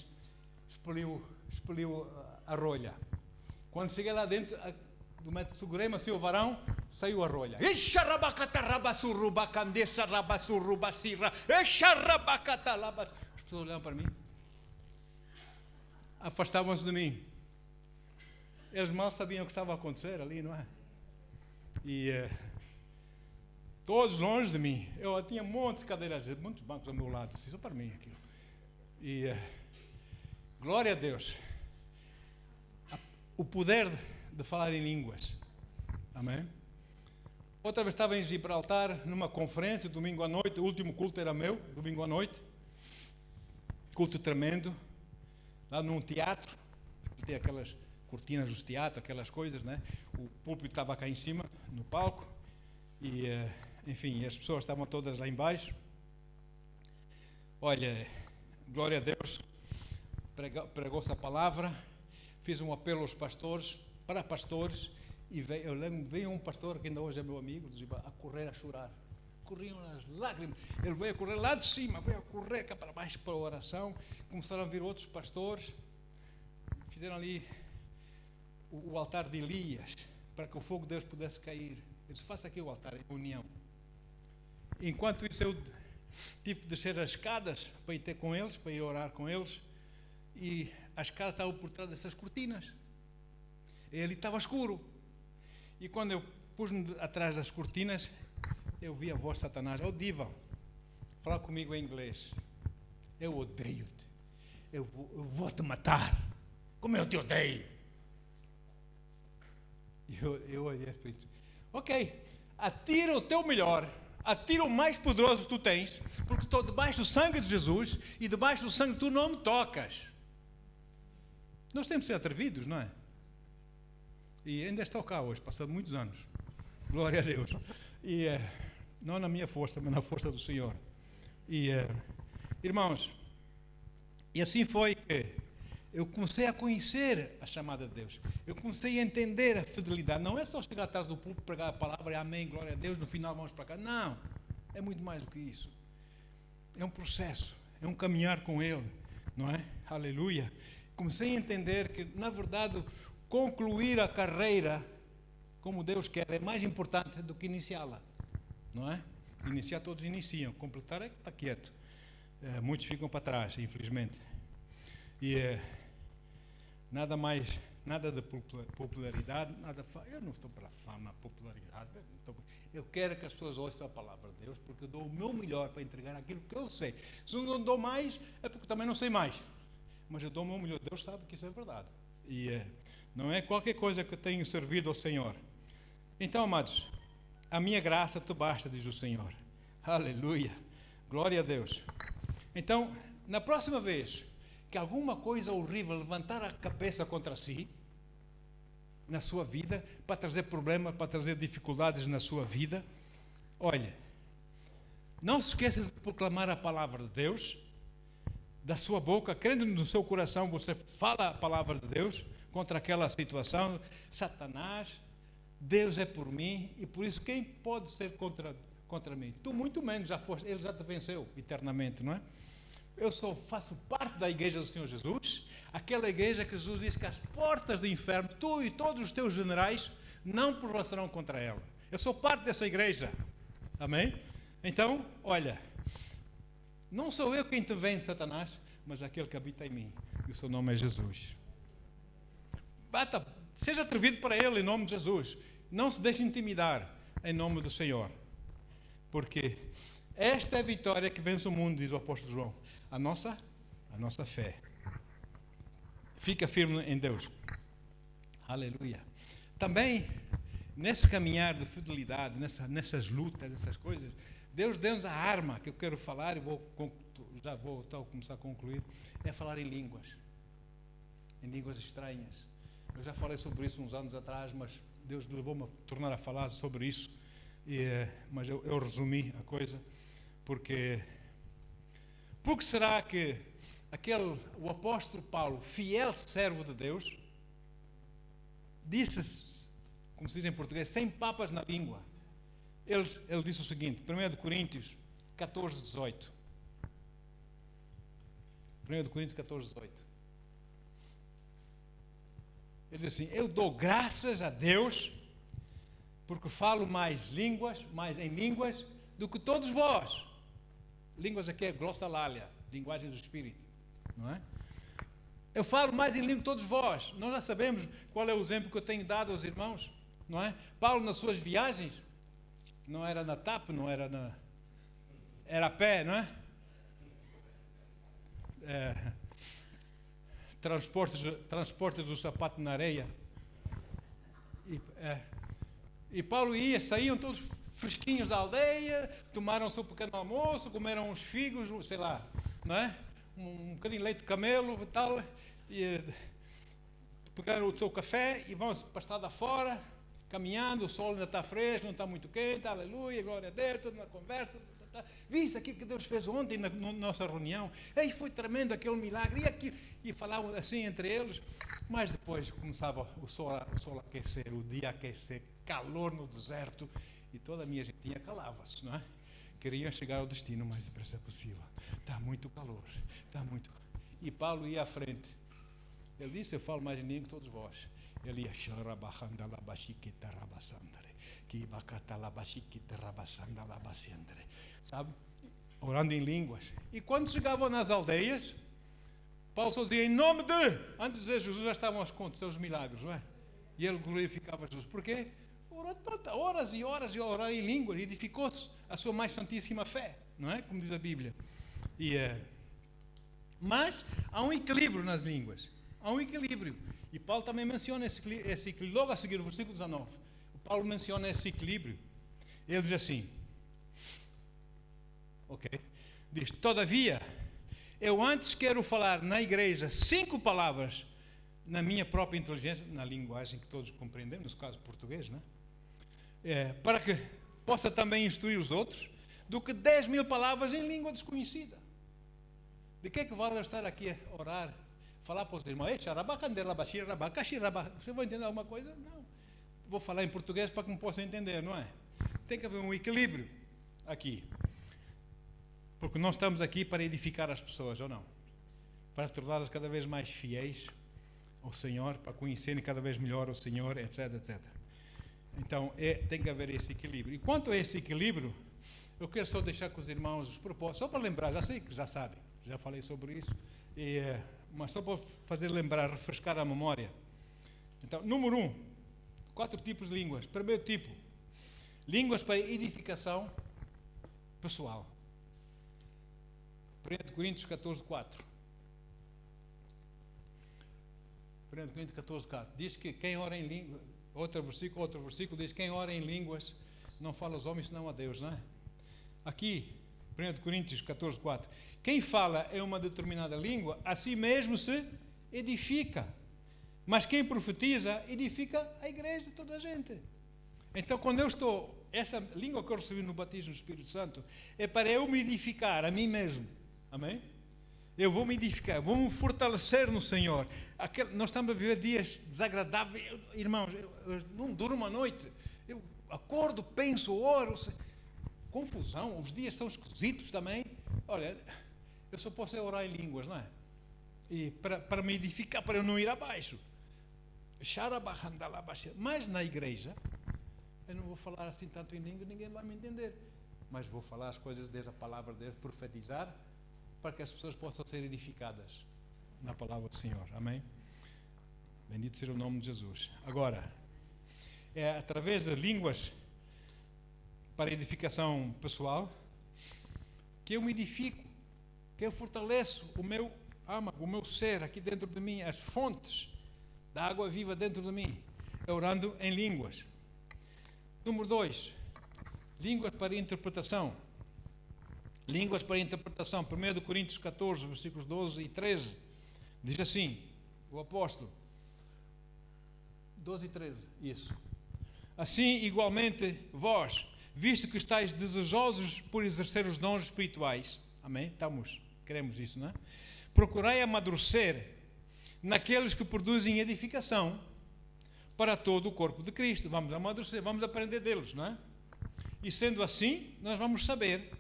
expeliu a rolha. Quando cheguei lá dentro do metro, segurei-me assim o varão, saiu a rolha. As pessoas olhavam para mim, afastavam-se de mim. Eles mal sabiam o que estava a acontecer ali, não é? E todos longe de mim. Eu tinha um monte de cadeiras, muitos bancos ao meu lado, assim, só para mim aquilo. E glória a Deus. O poder de falar em línguas. Amém? Outra vez estava em Gibraltar, numa conferência, domingo à noite, o último culto era meu, domingo à noite. Culto tremendo, lá num teatro, tem aquelas cortinas dos teatros, aquelas coisas, né? O púlpito estava cá em cima, no palco, e, enfim, as pessoas estavam todas lá embaixo. Olha, glória a Deus, pregou-se a palavra, fiz um apelo aos pastores, para pastores, e veio um pastor, que ainda hoje é meu amigo, a correr a chorar. Corriam as lágrimas. Ele veio a correr lá de cima, veio a correr cá para baixo para a oração. Começaram a vir outros pastores, fizeram ali o altar de Elias, para que o fogo de Deus pudesse cair. Eu disse, faça aqui o altar em união. Enquanto isso, eu tive de descer as escadas para ir ter com eles, para ir orar com eles, e as escadas estavam por trás dessas cortinas. Ele estava escuro. E quando eu pus-me atrás das cortinas, eu vi a voz de Satanás, diva, fala comigo em inglês. Eu odeio-te. Eu vou te matar. Como eu te odeio. E eu olhei para isso. Ok, atira o teu melhor, atira o mais poderoso que tu tens, porque estou debaixo do sangue de Jesus e debaixo do sangue tu não me tocas. Nós temos de ser atrevidos, não é? E ainda estou cá hoje, passando muitos anos. Glória a Deus. E não na minha força, mas na força do Senhor. E irmãos, e assim foi que eu comecei a conhecer a chamada de Deus. Eu comecei a entender a fidelidade. Não é só chegar atrás do púlpito, pregar a palavra e amém, glória a Deus, no final vamos para cá. Não, é muito mais do que isso. É um processo, é um caminhar com Ele, não é? Aleluia. Comecei a entender que, na verdade, concluir a carreira como Deus quer é mais importante do que iniciá-la, não é? Iniciar todos iniciam, completar é que está quieto. Muitos ficam para trás, infelizmente. E nada de popularidade, eu não estou para fama, popularidade. Eu quero que as pessoas ouçam a palavra de Deus, porque eu dou o meu melhor para entregar aquilo que eu sei. Se eu não dou mais, é porque também não sei mais. Mas eu dou o meu melhor. Deus sabe que isso é verdade. E não é qualquer coisa que eu tenho servido ao Senhor. Então, amados, a minha graça te basta, diz o Senhor. Aleluia. Glória a Deus. Então, na próxima vez que alguma coisa horrível levantar a cabeça contra si, na sua vida, para trazer problemas, para trazer dificuldades na sua vida, olha, não se esqueça de proclamar a palavra de Deus, da sua boca, crendo no seu coração, você fala a palavra de Deus contra aquela situação. Satanás, Deus é por mim, e por isso quem pode ser contra mim? Tu muito menos, ele já te venceu eternamente, não é? Eu faço parte da igreja do Senhor Jesus, aquela igreja que Jesus disse que as portas do inferno, tu e todos os teus generais, não prevalecerão contra ela. Eu sou parte dessa igreja. Amém? Então, olha, não sou eu quem te vence, Satanás, mas aquele que habita em mim, e o seu nome é Jesus. Seja atrevido para ele em nome de Jesus. Não se deixe intimidar em nome do Senhor. Porque esta é a vitória que vence o mundo, diz o apóstolo João. A nossa fé. Fica firme em Deus. Aleluia. Também, nesse caminhar de fidelidade, nessas lutas, nessas coisas, Deus deu-nos a arma que eu quero falar, e já vou começar a concluir, é falar em línguas estranhas. Eu já falei sobre isso uns anos atrás, mas Deus levou-me a tornar a falar sobre isso, mas eu resumi a coisa, porque será que o apóstolo Paulo, fiel servo de Deus, disse, como se diz em português, sem papas na língua. Ele disse o seguinte, 1 Coríntios 14, 18. 1 Coríntios 14, 18. Ele diz assim: eu dou graças a Deus, porque falo mais em línguas, do que todos vós. Línguas aqui é glossolalia, linguagem do Espírito, não é? Eu falo mais em língua que todos vós. Nós já sabemos qual é o exemplo que eu tenho dado aos irmãos, não é? Paulo, nas suas viagens, não era na TAP, não era era a pé, não é? Transporte do sapato na areia. E Paulo saíam todos fresquinhos da aldeia, tomaram o seu pequeno almoço, comeram uns figos, sei lá, não é? Um bocadinho de leite de camelo e tal, e pegaram o seu café e vão para a estrada fora, caminhando, o sol ainda está fresco, não está muito quente, aleluia, glória a Deus, tudo na conversa. Viste aquilo que Deus fez ontem na nossa reunião? Ei, foi tremendo aquele milagre. E falavam assim entre eles. Mas depois começava o sol a aquecer, o dia a aquecer, calor no deserto. E toda a minha gentinha calava-se, não é? Queriam chegar ao destino o mais depressa possível. Está muito calor, está muito calor. E Paulo ia à frente. Ele disse: eu falo mais em língua que todos vós. Ele ia sabe? Orando em línguas. E quando chegavam nas aldeias, Paulo só dizia: em nome de... Antes de dizer Jesus, já estavam a acontecer os milagres, não é? E ele glorificava Jesus. Porquê? Horas e horas e orar em línguas, e edificou-se a sua mais santíssima fé, não é? Como diz a Bíblia. Mas há um equilíbrio nas línguas. Há um equilíbrio. E Paulo também menciona esse equilíbrio. Logo a seguir, o versículo 19. O Paulo menciona esse equilíbrio. Ele diz assim, diz: todavia, eu antes quero falar na igreja 5 palavras na minha própria inteligência, na linguagem que todos compreendemos, no caso português, né? Para que possa também instruir os outros, do que 10.000 palavras em língua desconhecida. De que é que vale eu estar aqui a orar, falar para os irmãos, você vai entender alguma coisa? Não. Vou falar em português para que me possam entender, não é? Tem que haver um equilíbrio aqui. Porque nós estamos aqui para edificar as pessoas, ou não? Para torná-las cada vez mais fiéis ao Senhor, para conhecerem cada vez melhor o Senhor, etc, etc. Então, tem que haver esse equilíbrio. E quanto a esse equilíbrio, eu quero só deixar com os irmãos os propósitos, só para lembrar, já sei que já sabem, já falei sobre isso, mas só para fazer lembrar, refrescar a memória. Então, número 1, 4 tipos de línguas. Primeiro tipo, línguas para edificação pessoal. 1 Coríntios 14:4. 1 Coríntios 14:4 diz que quem ora em língua, outro versículo diz: quem ora em línguas não fala aos homens senão a Deus, não é? Aqui, 1 Coríntios 14:4, quem fala em uma determinada língua, a si mesmo se edifica, mas quem profetiza, edifica a igreja, toda a gente. Então, quando eu estou, essa língua que eu recebi no batismo do Espírito Santo, é para eu me edificar a mim mesmo, amém? Eu vou me edificar, vou me fortalecer no Senhor. Nós estamos a viver dias desagradáveis, irmãos, eu não durmo a noite, eu acordo, penso, oro, confusão, os dias são esquisitos também. Olha, eu só posso orar em línguas, não é? E para me edificar, para eu não ir abaixo. Mas na igreja, eu não vou falar assim tanto em língua, ninguém vai me entender. Mas vou falar as coisas desde a palavra de Deus, profetizar, para que as pessoas possam ser edificadas na palavra do Senhor. Amém? Bendito seja o nome de Jesus. Agora, é através de línguas para edificação pessoal que eu me edifico, que eu fortaleço o meu âmago, o meu ser aqui dentro de mim, as fontes da água viva dentro de mim, orando em línguas. Número 2, línguas para interpretação. Línguas para interpretação. 1 Coríntios 14, versículos 12 e 13, diz assim, o apóstolo, 12 e 13, isso. Assim, igualmente, vós, visto que estáis desejosos por exercer os dons espirituais, amém? Queremos isso, não é? Procurai amadurecer naqueles que produzem edificação para todo o corpo de Cristo. Vamos amadurecer, vamos aprender deles, não é? E sendo assim, nós vamos saber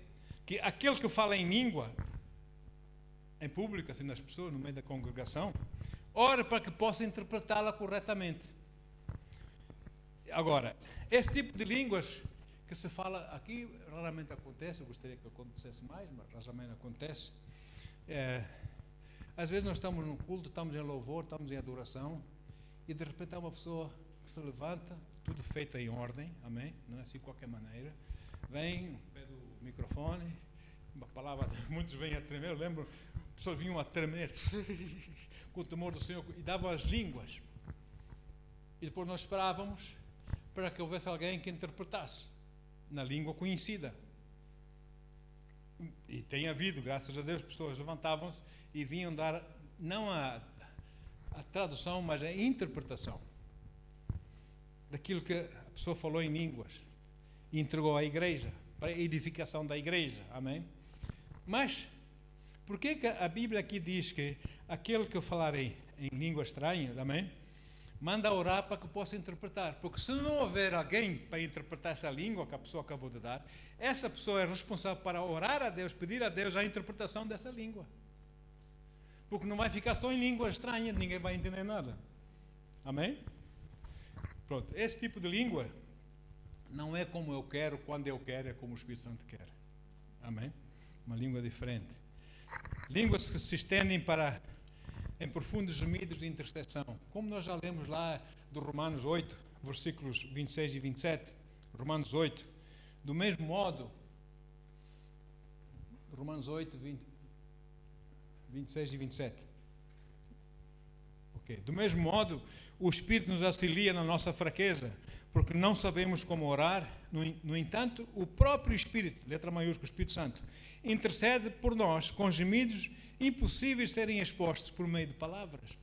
que aquele que fala em língua, em público, assim nas pessoas, no meio da congregação, ora para que possa interpretá-la corretamente. Agora, esse tipo de línguas que se fala aqui, raramente acontece, eu gostaria que acontecesse mais, mas raramente acontece. Às vezes nós estamos num culto, estamos em louvor, estamos em adoração, e de repente há uma pessoa que se levanta, tudo feito em ordem, amém? Não é assim de qualquer maneira, vem, pede o microfone, uma palavra, muitos vêm a tremer, eu lembro, pessoas vinham a tremer, com o temor do Senhor, e davam as línguas, e depois nós esperávamos para que houvesse alguém que interpretasse, na língua conhecida. E tem havido, graças a Deus, pessoas levantavam-se e vinham dar, não a tradução, mas a interpretação daquilo que a pessoa falou em línguas e entregou à igreja, para a edificação da igreja, amém? Mas, por que a Bíblia aqui diz que aquele que falar em língua estranha, amém? Manda orar para que possa interpretar, porque se não houver alguém para interpretar essa língua que a pessoa acabou de dar, essa pessoa é responsável para orar a Deus, pedir a Deus a interpretação dessa língua, porque não vai ficar só em língua estranha, ninguém vai entender nada, amém? Pronto, esse tipo de língua não é como eu quero, quando eu quero, é como o Espírito Santo quer, amém? Uma língua diferente. Línguas que se estendem em profundos gemidos de intercessão, como nós já lemos lá do Romanos 8, versículos 26 e 27, Romanos 8, do mesmo modo, Romanos 8, 26 e 27, ok, do mesmo modo, o Espírito nos auxilia na nossa fraqueza, porque não sabemos como orar, no entanto, o próprio Espírito, letra maiúscula, o Espírito Santo, intercede por nós com gemidos impossíveis de serem expostos por meio de palavras.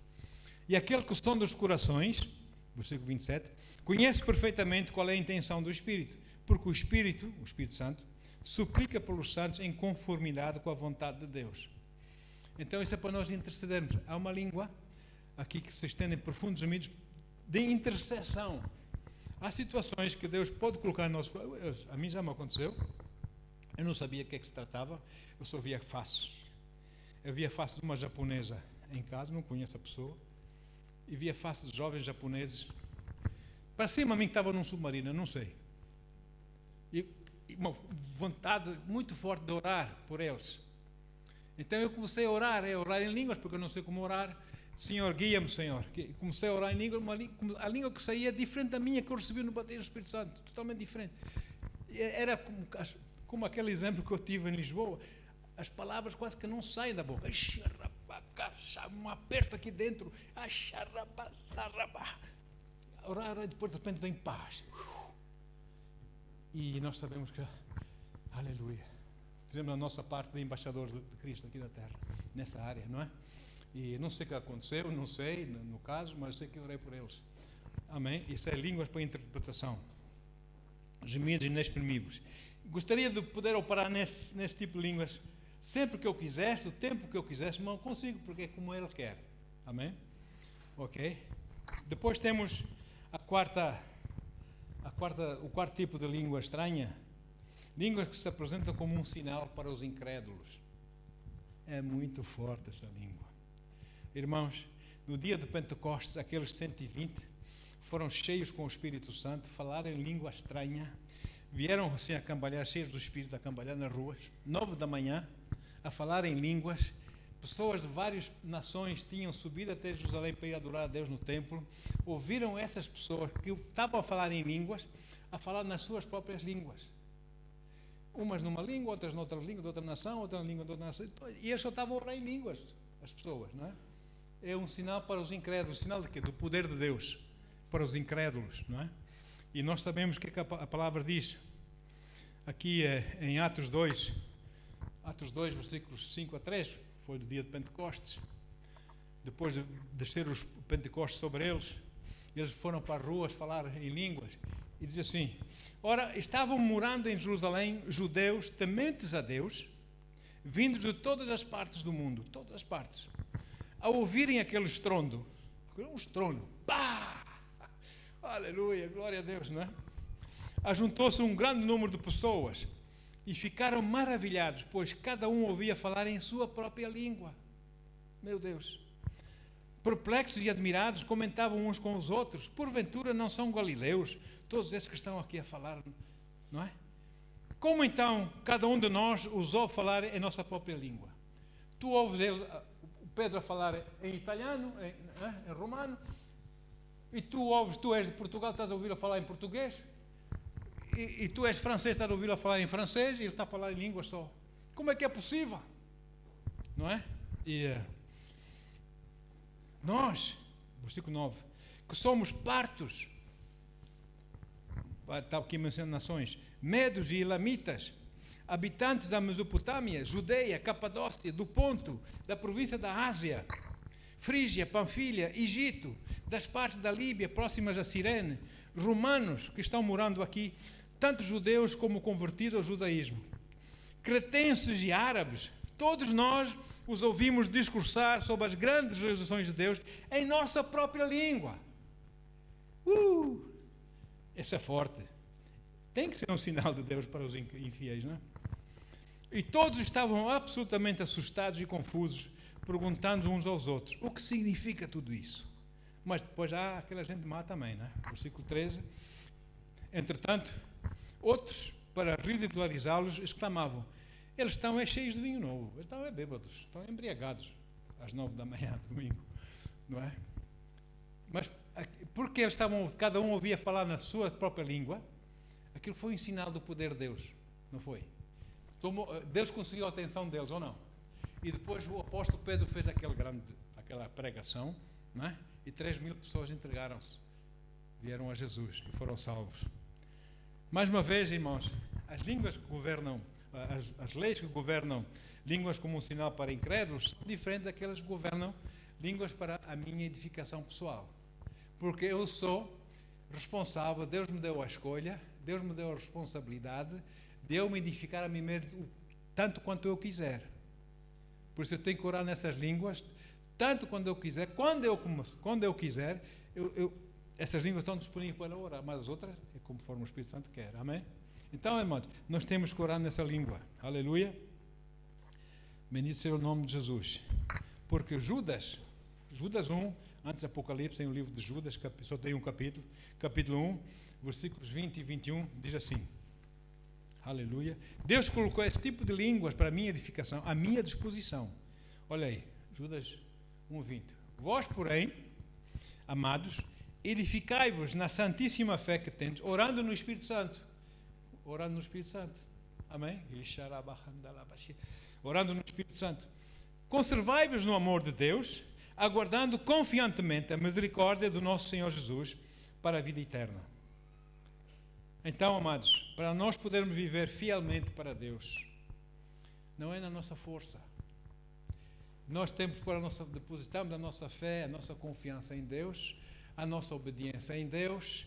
E aquele que sonda os corações, versículo 27, conhece perfeitamente qual é a intenção do Espírito, porque o Espírito Santo, suplica pelos santos em conformidade com a vontade de Deus. Então isso é para nós intercedermos. Há uma língua aqui que se estende em profundos amigos de intercessão. Há situações que Deus pode colocar no nosso... A mim já me aconteceu. Eu não sabia o que é que se tratava. Eu só via faces. Eu via face de uma japonesa em casa, não conheço a pessoa, e via faces de jovens japoneses. Parecia-me a mim que estava num submarino, eu não sei. E uma vontade muito forte de orar por eles. Então eu comecei a orar em línguas, porque eu não sei como orar. Senhor, guia-me, Senhor. Comecei a orar em língua, a língua que saía diferente da minha que eu recebi no batismo do Espírito Santo, totalmente diferente. Era como aquele exemplo que eu tive em Lisboa. As palavras quase que não saem da boca. Um aperto aqui dentro. Orar, depois de repente vem paz. E nós sabemos que, aleluia, temos a nossa parte de embaixador de Cristo aqui na terra, nessa área, não é? E não sei o que aconteceu, não sei no caso, mas sei que eu orei por eles. Amém? Isso é línguas para interpretação. Gemidos inexprimíveis. Gostaria de poder operar nesse tipo de línguas sempre que eu quisesse, o tempo que eu quisesse, mas não consigo, porque é como Ele quer. Amém? Ok? Depois temos o quarto tipo de língua estranha, línguas que se apresentam como um sinal para os incrédulos. É muito forte essa língua. Irmãos, no dia de Pentecostes, aqueles 120 foram cheios com o Espírito Santo, falaram em língua estranha, vieram assim a cambalhar, cheios do Espírito, a cambalhar nas ruas, 9 da manhã, a falar em línguas. Pessoas de várias nações tinham subido até Jerusalém para ir adorar a Deus no templo, ouviram essas pessoas que estavam a falar em línguas, a falar nas suas próprias línguas. Umas numa língua, outras noutra língua de outra nação, outra língua de outra nação, e eles só estavam a orar em línguas, as pessoas, não é? É um sinal para os incrédulos, um sinal de quê? Do poder de Deus, para os incrédulos, não é? E nós sabemos o que a palavra diz, aqui em Atos 2, versículos 5 a 3, foi do dia de Pentecostes. Depois de descer os Pentecostes sobre eles, eles foram para as ruas falar em línguas. E diz assim: ora, estavam morando em Jerusalém judeus tementes a Deus, vindos de todas as partes do mundo, todas as partes. Ao ouvirem aquele estrondo, pá! Aleluia, glória a Deus, não é? Ajuntou-se um grande número de pessoas e ficaram maravilhados, pois cada um ouvia falar em sua própria língua. Meu Deus! Perplexos e admirados, comentavam uns com os outros: porventura não são galileus todos esses que estão aqui a falar, não é? Como então cada um de nós ousou falar em nossa própria língua? Tu ouves o Pedro a falar em italiano, em romano, e tu és de Portugal, estás a ouvir a falar em português, e tu és francês, estás a ouvir a falar em francês, e ele está a falar em línguas só. Como é que é possível? Não é? E nós, versículo 9, que somos partos, está aqui mencionando nações, medos e elamitas, habitantes da Mesopotâmia, Judeia, Capadócia, do Ponto, da província da Ásia, Frígia, Panfilha, Egito, das partes da Líbia próximas a Cirene, romanos que estão morando aqui, tanto judeus como convertidos ao judaísmo, cretenses e árabes, todos nós os ouvimos discursar sobre as grandes realizações de Deus em nossa própria língua. Isso é forte. Tem que ser um sinal de Deus para os infiéis, não é? E todos estavam absolutamente assustados e confusos, perguntando uns aos outros: o que significa tudo isso? Mas depois há aquela gente má também, não é? Versículo 13. Entretanto, outros, para ridicularizá-los, exclamavam: eles estão cheios de vinho novo, eles estão bêbados, estão embriagados às 9 da manhã, domingo, não é? Mas porque eles estavam, cada um ouvia falar na sua própria língua, aquilo foi um sinal do poder de Deus, não foi? Deus conseguiu a atenção deles, ou não? E depois o apóstolo Pedro fez aquela pregação, não é? E 3.000 pessoas entregaram-se, vieram a Jesus e foram salvos. Mais uma vez, irmãos, as línguas que governam, as leis que governam línguas como um sinal para incrédulos são diferentes daquelas que governam línguas para a minha edificação pessoal. Porque eu sou responsável, Deus me deu a escolha, Deus me deu a responsabilidade de eu me edificar a mim mesmo tanto quanto eu quiser. Por isso eu tenho que orar nessas línguas, tanto quando eu quiser, quando eu quiser, essas línguas estão disponíveis para orar, mas as outras é conforme o Espírito Santo quer. Amém? Então, irmãos, nós temos que orar nessa língua. Aleluia. Bendito seja o nome de Jesus. Porque Judas 1, antes do Apocalipse, tem o livro de Judas, só tem um capítulo 1, versículos 20 e 21, diz assim. Aleluia. Deus colocou esse tipo de línguas para a minha edificação, à minha disposição. Olha aí, Judas 1:20. Vós, porém, amados, edificai-vos na santíssima fé que tendes, orando no Espírito Santo. Orando no Espírito Santo. Amém? Orando no Espírito Santo. Conservai-vos no amor de Deus, aguardando confiantemente a misericórdia do nosso Senhor Jesus para a vida eterna. Então, amados, para nós podermos viver fielmente para Deus, não é na nossa força. Nós temos depositamos a nossa fé, a nossa confiança em Deus, a nossa obediência em Deus.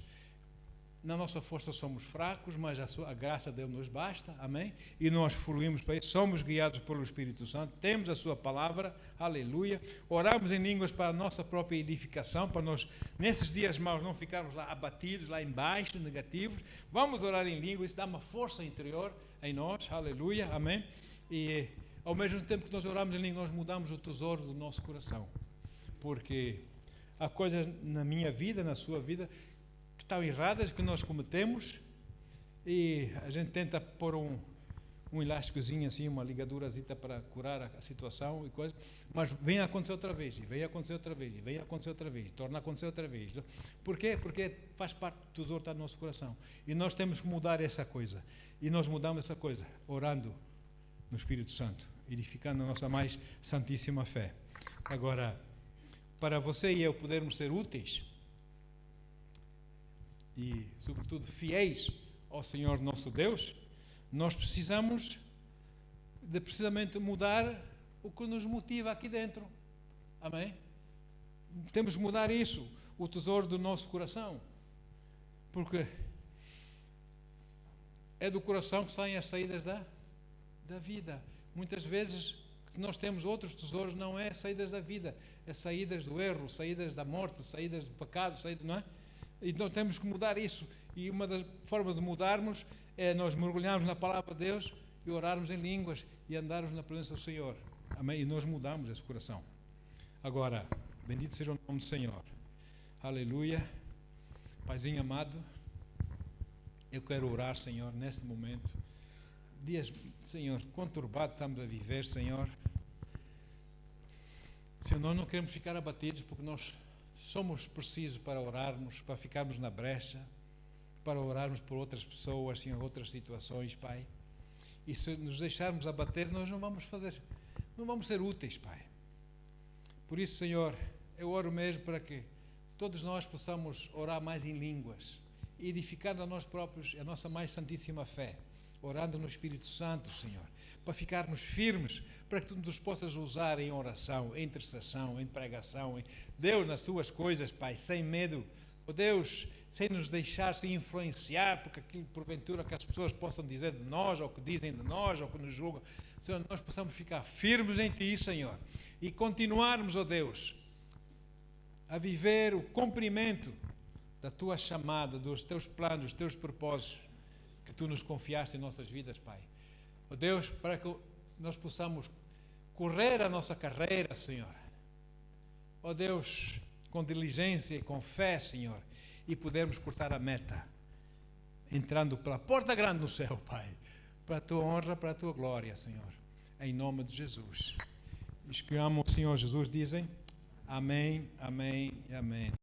Na nossa força somos fracos, mas a graça dele nos basta, amém? E nós fluímos para isso, somos guiados pelo Espírito Santo, temos a sua palavra, aleluia. Oramos em línguas para a nossa própria edificação, para nós, nesses dias maus, não ficarmos lá abatidos, lá embaixo, negativos. Vamos orar em línguas, isso dá uma força interior em nós, aleluia, amém? E ao mesmo tempo que nós oramos em línguas, nós mudamos o tesouro do nosso coração, porque há coisas na minha vida, na sua vida, que estão erradas, que nós cometemos, e a gente tenta pôr um elásticozinho assim, uma ligadurazita para curar a situação e coisa, mas vem a acontecer outra vez, e vem a acontecer outra vez, e vem a acontecer outra vez, e torna a acontecer outra vez. Por quê? Porque faz parte do tesouro que está no nosso coração, e nós temos que mudar essa coisa, e nós mudamos essa coisa, orando no Espírito Santo, edificando a nossa mais santíssima fé. Agora, para você e eu podermos ser úteis, e, sobretudo, fiéis ao Senhor nosso Deus, nós precisamos de precisamente mudar o que nos motiva aqui dentro. Amém? Temos que mudar isso, o tesouro do nosso coração. Porque é do coração que saem as saídas da vida. Muitas vezes nós temos outros tesouros, não é saídas da vida, é saídas do erro, saídas da morte, saídas do pecado, não é? Então temos que mudar isso, e uma das formas de mudarmos é nós mergulharmos na palavra de Deus e orarmos em línguas e andarmos na presença do Senhor. Amém? E nós mudamos esse coração. Agora, bendito seja o nome do Senhor. Aleluia. Paizinho amado, eu quero orar, Senhor, neste momento. Dias, Senhor, conturbados estamos a viver, Senhor. Senhor, nós não queremos ficar abatidos, porque nós somos precisos para orarmos, para ficarmos na brecha, para orarmos por outras pessoas, em outras situações, Pai. E se nos deixarmos abater, nós não vamos ser úteis, Pai. Por isso, Senhor, eu oro mesmo para que todos nós possamos orar mais em línguas, edificando a nós próprios a nossa mais santíssima fé, orando no Espírito Santo, Senhor, para ficarmos firmes, para que Tu nos possas usar em oração, em intercessão, em pregação, Deus, nas Tuas coisas, Pai, sem medo, oh Deus, sem nos deixar se influenciar, porque aquilo, porventura, que as pessoas possam dizer de nós, ou que dizem de nós, ou que nos julgam, Senhor, nós possamos ficar firmes em Ti, Senhor, e continuarmos, oh Deus, a viver o cumprimento da Tua chamada, dos Teus planos, dos Teus propósitos, que Tu nos confiaste em nossas vidas, Pai. Oh Deus, para que nós possamos correr a nossa carreira, Senhor. Oh Deus, com diligência e com fé, Senhor, e podermos cortar a meta, entrando pela porta grande no céu, Pai, para a Tua honra, para a Tua glória, Senhor, em nome de Jesus. Os que amam o Senhor Jesus dizem amém, amém e amém.